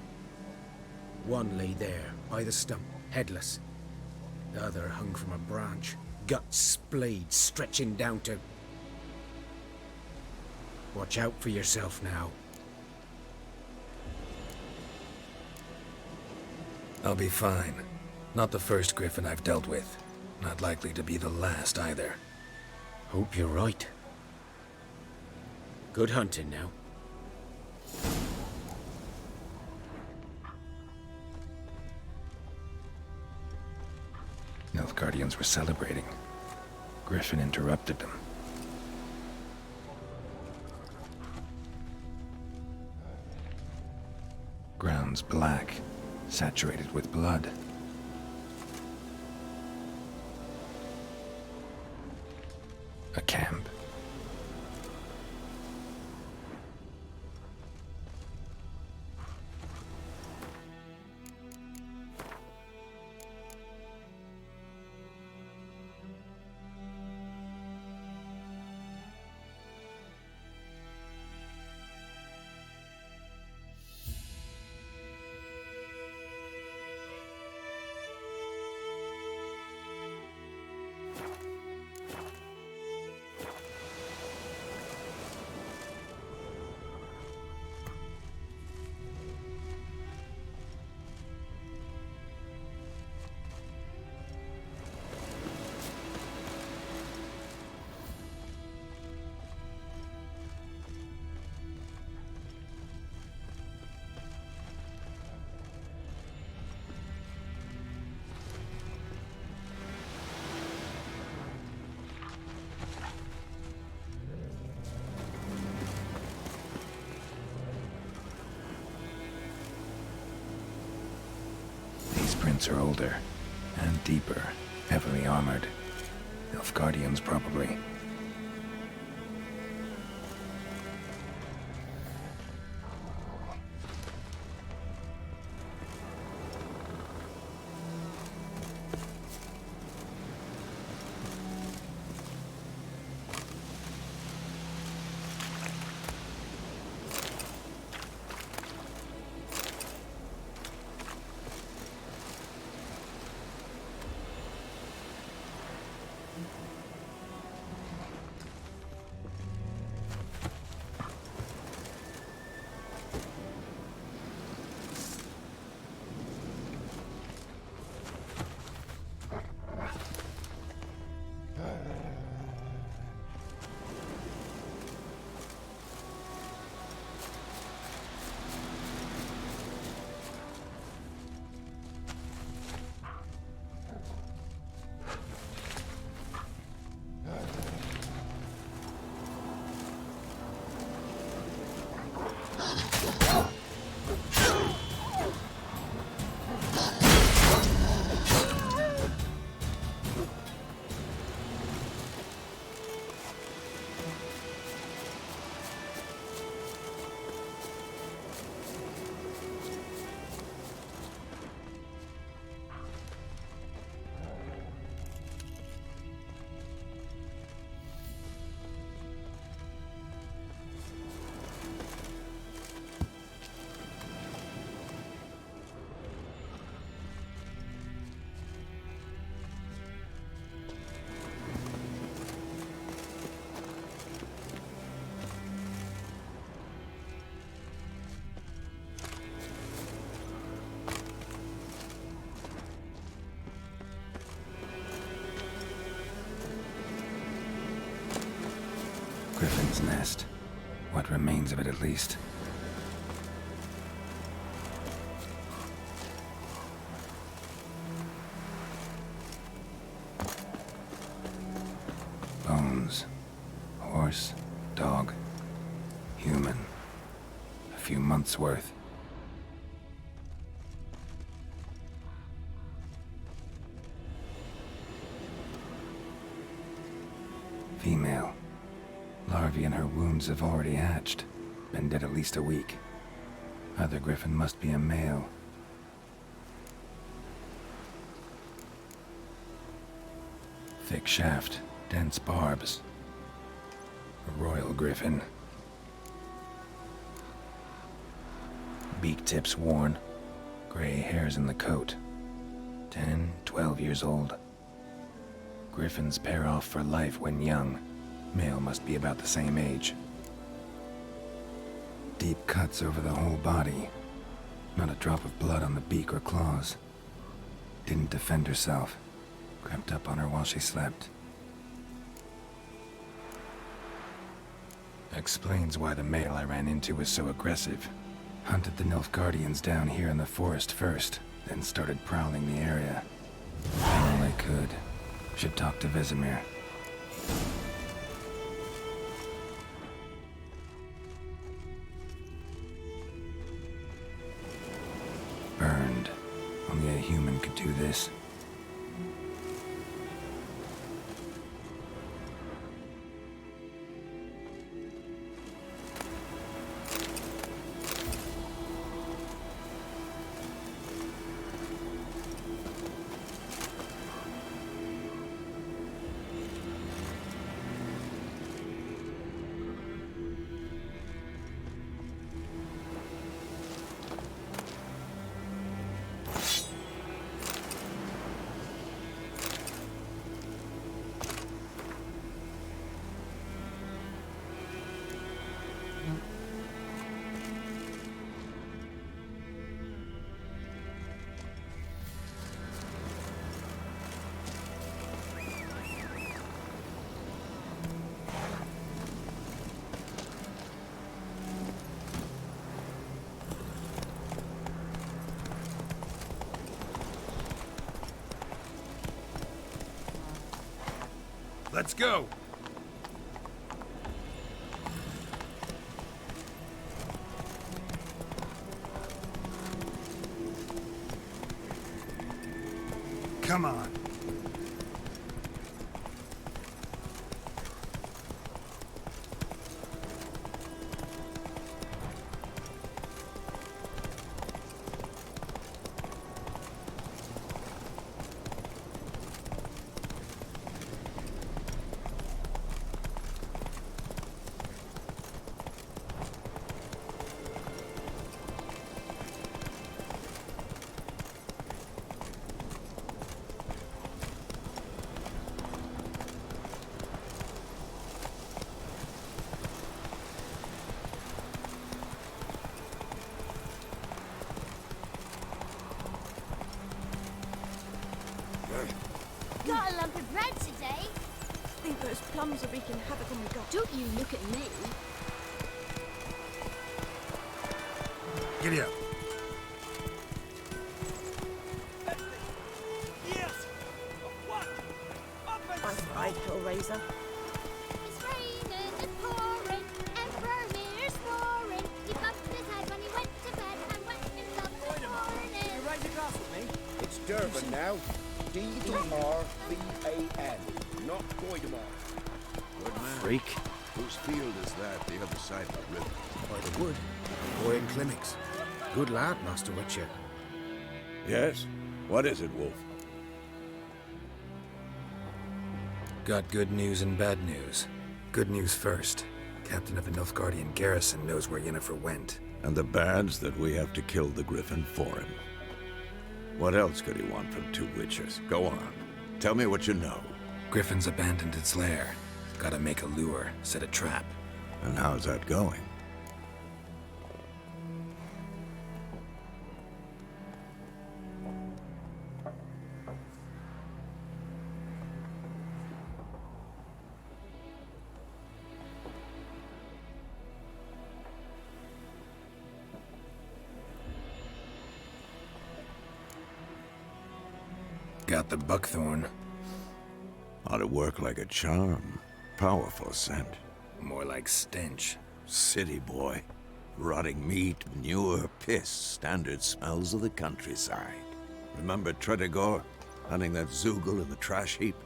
One lay there, by the stump, headless. The other hung from a branch, guts splayed, stretching down to... Watch out for yourself now. I'll be fine. Not the first Griffin I've dealt with. Not likely to be the last, either. Hope you're right. Good hunting now. Nilfgaardians were celebrating. Griffin interrupted them. Ground's black, saturated with blood. A camp. These prints are older and deeper, heavily armored. Nilfgaardians, probably. Griffin's nest. What remains of it, at least. Bones. Horse, dog, human. A few months' worth. Female. Larvae in her wounds have already hatched. Been dead at least a week. Other griffin must be a male. Thick shaft, dense barbs. A royal griffin. Beak tips worn. Gray hairs in the coat. 10, 12 years old. Griffins pair off for life when young. Male must be about the same age. Deep cuts over the whole body. Not a drop of blood on the beak or claws. Didn't defend herself. Crept up on her while she slept. Explains why the male I ran into was so aggressive. Hunted the Nilfgaardians down here in the forest first, then started prowling the area. All I could. Should talk to Vesemir. Burned. Only a human could do this. Let's go! Come on. Got a lump of bread today. Think those plums are wreaking havoc on my gut. Don't you look at me. Giddy up. Aye, Hellraiser. It's raining, it's pouring, Emperor Mir's snoring. He bumped his head when he went to bed and went in love this morning. You raise a glass with me? It's Durban now. D-E-R-B-A-N, not Goidemar. Good man. Freak. Whose field is that, the other side of the river? By the wood. Boy in clinics. Good lad, Master Witcher. Yes? What is it, Wolf? Got good news and bad news. Good news first. Captain of the Nilfgaardian garrison knows where Yennefer went. And the bad's that we have to kill the Griffin for him. What else could he want from two Witchers? Go on. Tell me what you know. Griffin's abandoned its lair. Gotta make a lure, set a trap. And how's that going? Got the buckthorn. Ought to work like a charm. Powerful scent. More like stench. City boy. Rotting meat, manure, piss. Standard smells of the countryside. Remember Tredegor? Hunting that Zoogle in the trash heap?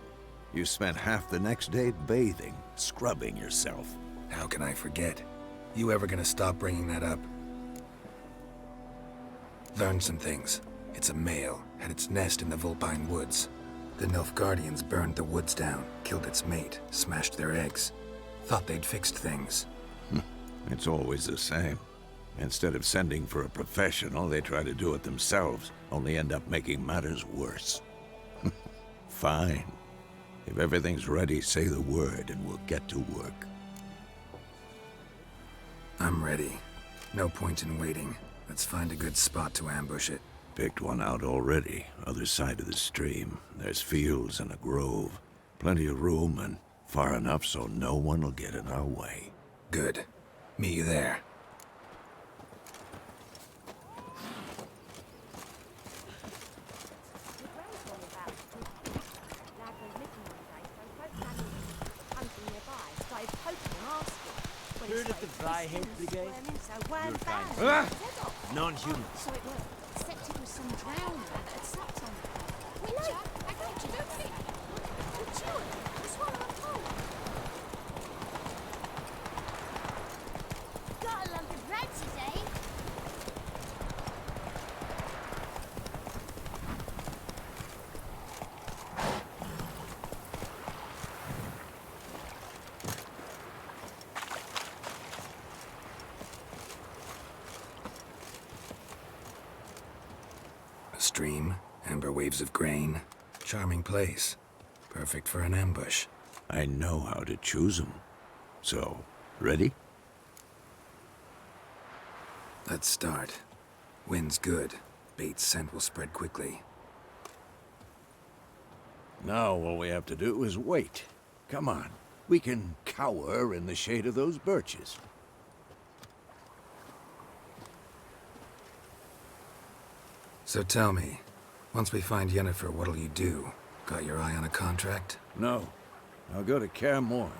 You spent half the next day bathing, scrubbing yourself. How can I forget? You ever gonna stop bringing that up? Learned some things. It's a male, had its nest in the Vulpine Woods. The Nilfgaardians burned the woods down, killed its mate, smashed their eggs. Thought they'd fixed things. It's always the same. Instead of sending for a professional, they try to do it themselves, only end up making matters worse. Fine. If everything's ready, say the word and we'll get to work. I'm ready. No point in waiting. Let's find a good spot to ambush it. Picked one out already, other side of the stream. There's fields and a grove. Plenty of room and far enough so no one will get in our way. Good. Meet you there. Heard of the Dryhead Brigade? You're kind of non-human. So it was. Except it was some drowned man that had slept on it. Witcher, I got you, don't think. You're chewing. You swallow a whole. Got a lump of bread today. Stream, amber waves of grain. Charming place. Perfect for an ambush. I know how to choose them. So, ready? Let's start. Wind's good. Bait's scent will spread quickly. Now all we have to do is wait. Come on. We can cower in the shade of those birches. So tell me, once we find Yennefer, what'll you do? Got your eye on a contract? No. I'll go to Kaer Morhen.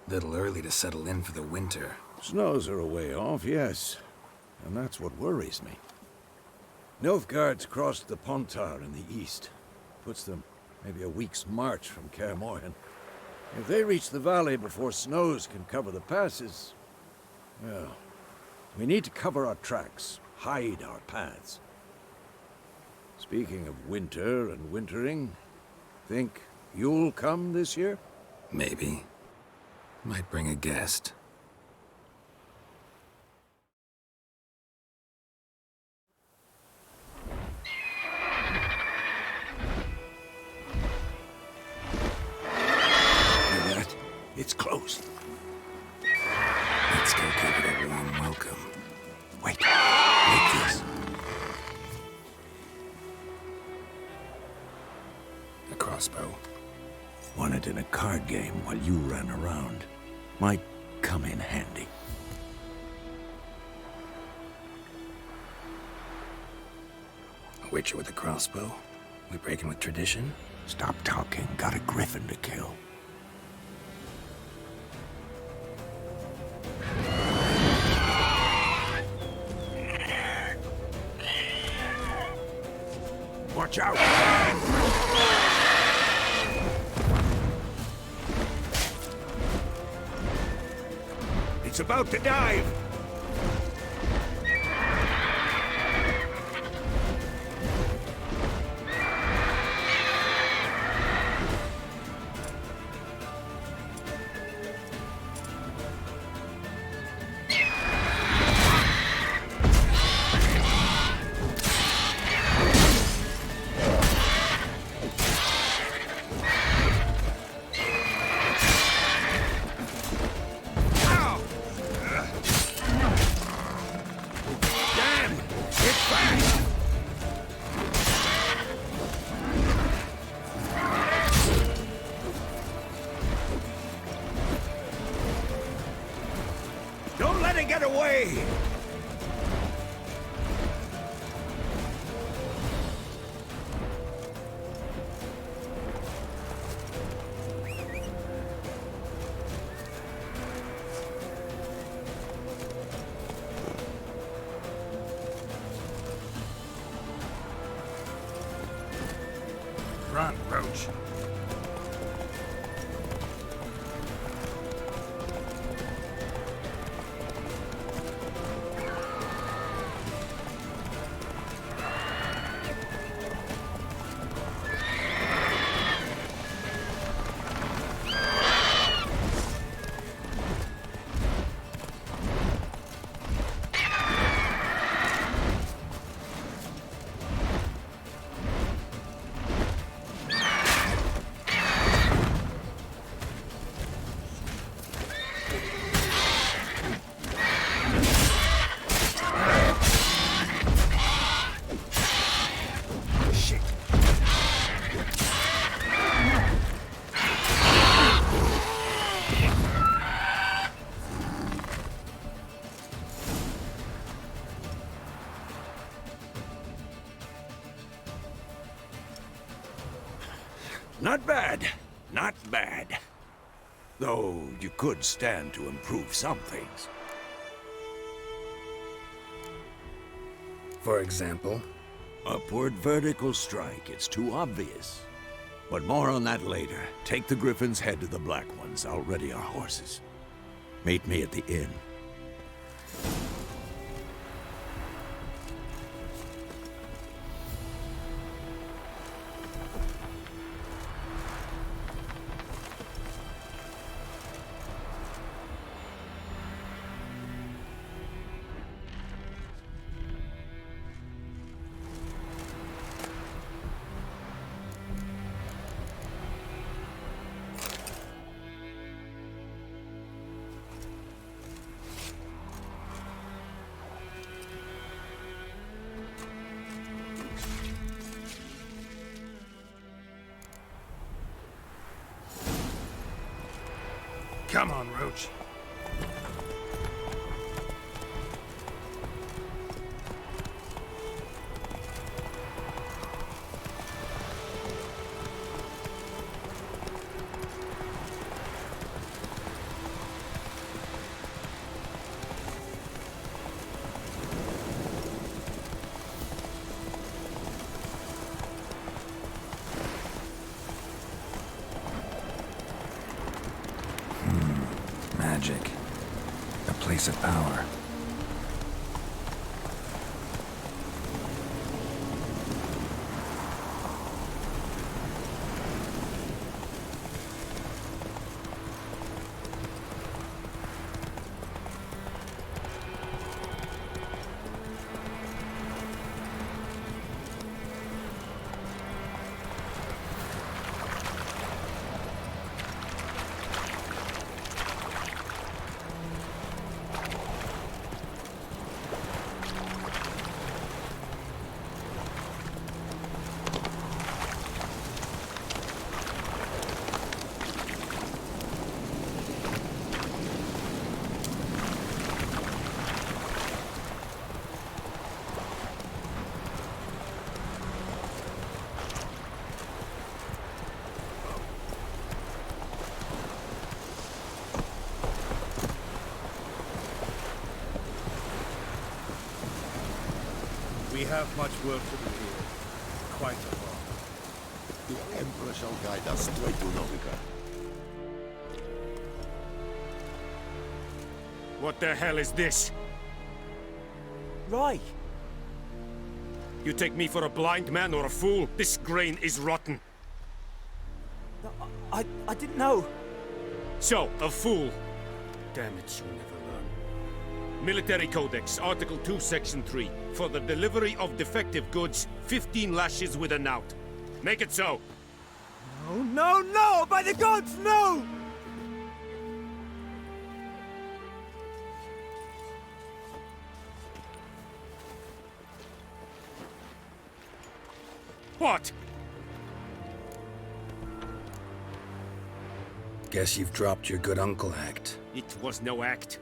Little early to settle in for the winter. Snows are a way off, yes. And that's what worries me. Nilfgaard's crossed the Pontar in the east. Puts them maybe a week's march from Kaer Morhen. If they reach the valley before snows can cover the passes, well, we need to cover our tracks, hide our paths. Speaking of winter and wintering, think you'll come this year? Maybe. Might bring a guest. Hear that? It's close. Let's go give it a warm welcome. Wait. Like this. A crossbow. Won it in a card game while you ran around. Might come in handy. A witcher with a crossbow? We breaking with tradition? Stop talking. Got a griffin to kill. Watch out! It's about to dive! Don't let it get away! Run, Roach. Not bad. Not bad. Though you could stand to improve some things. For example? Upward vertical strike. It's too obvious. But more on that later. Take the Griffin's head to the Black Ones. I'll ready our horses. Meet me at the inn. Come on, Roach. Magic. A place of power. have much work to do here. Quite a lot. The Emperor shall guide us straight to Novigrad. What the hell is this? Right. You take me for a blind man or a fool? This grain is rotten. I didn't know. So, a fool. Damn it, you'll never learn. Military Codex, Article 2, Section 3. For the delivery of defective goods, 15 lashes with a knout. Make it so. No, no, no! By the gods, no! What? Guess you've dropped your good uncle act. It was no act.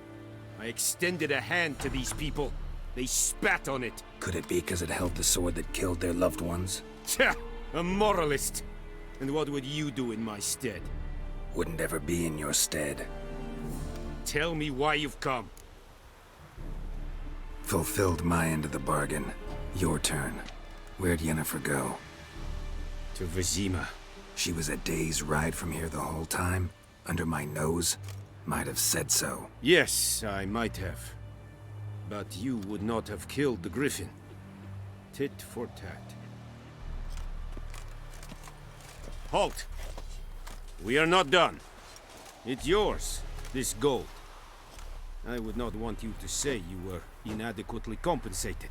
I extended a hand to these people. They spat on it. Could it be because it held the sword that killed their loved ones? Tja, a moralist. And what would you do in my stead? Wouldn't ever be in your stead. Tell me why you've come. Fulfilled my end of the bargain. Your turn. Where'd Yennefer go? To Vizima. She was a day's ride from here the whole time? Under my nose? Might have said so. Yes, I might have. But you would not have killed the Griffin. Tit for tat. Halt! We are not done. It's yours, this gold. I would not want you to say you were inadequately compensated.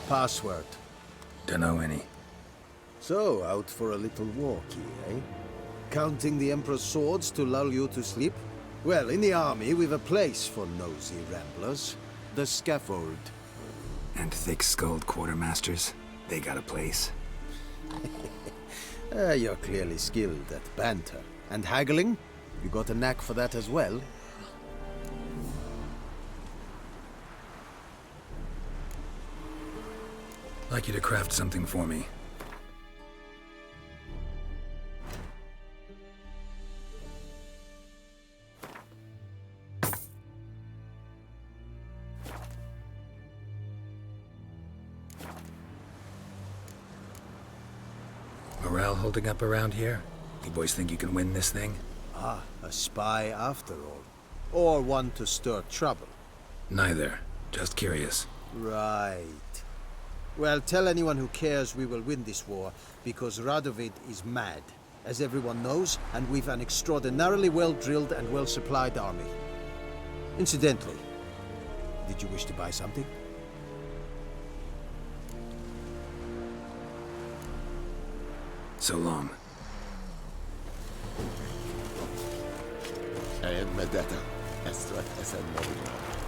Password. Dunno any. So, out for a little walkie, eh? Counting the Emperor's swords to lull you to sleep? Well, in the army, we've a place for nosy ramblers. The scaffold. And thick-skulled quartermasters? They got a place. You're clearly skilled at banter. And haggling? You got a knack for that as well? Like you to craft something for me. Morale holding up around here? You boys think you can win this thing? Ah, a spy after all. Or one to stir trouble. Neither. Just curious. Right. Well, tell anyone who cares we will win this war, because Radovid is mad, as everyone knows, and we've an extraordinarily well-drilled and well-supplied army. Incidentally, did you wish to buy something? So long. I am Medetta, Estrat Essen Novigrad.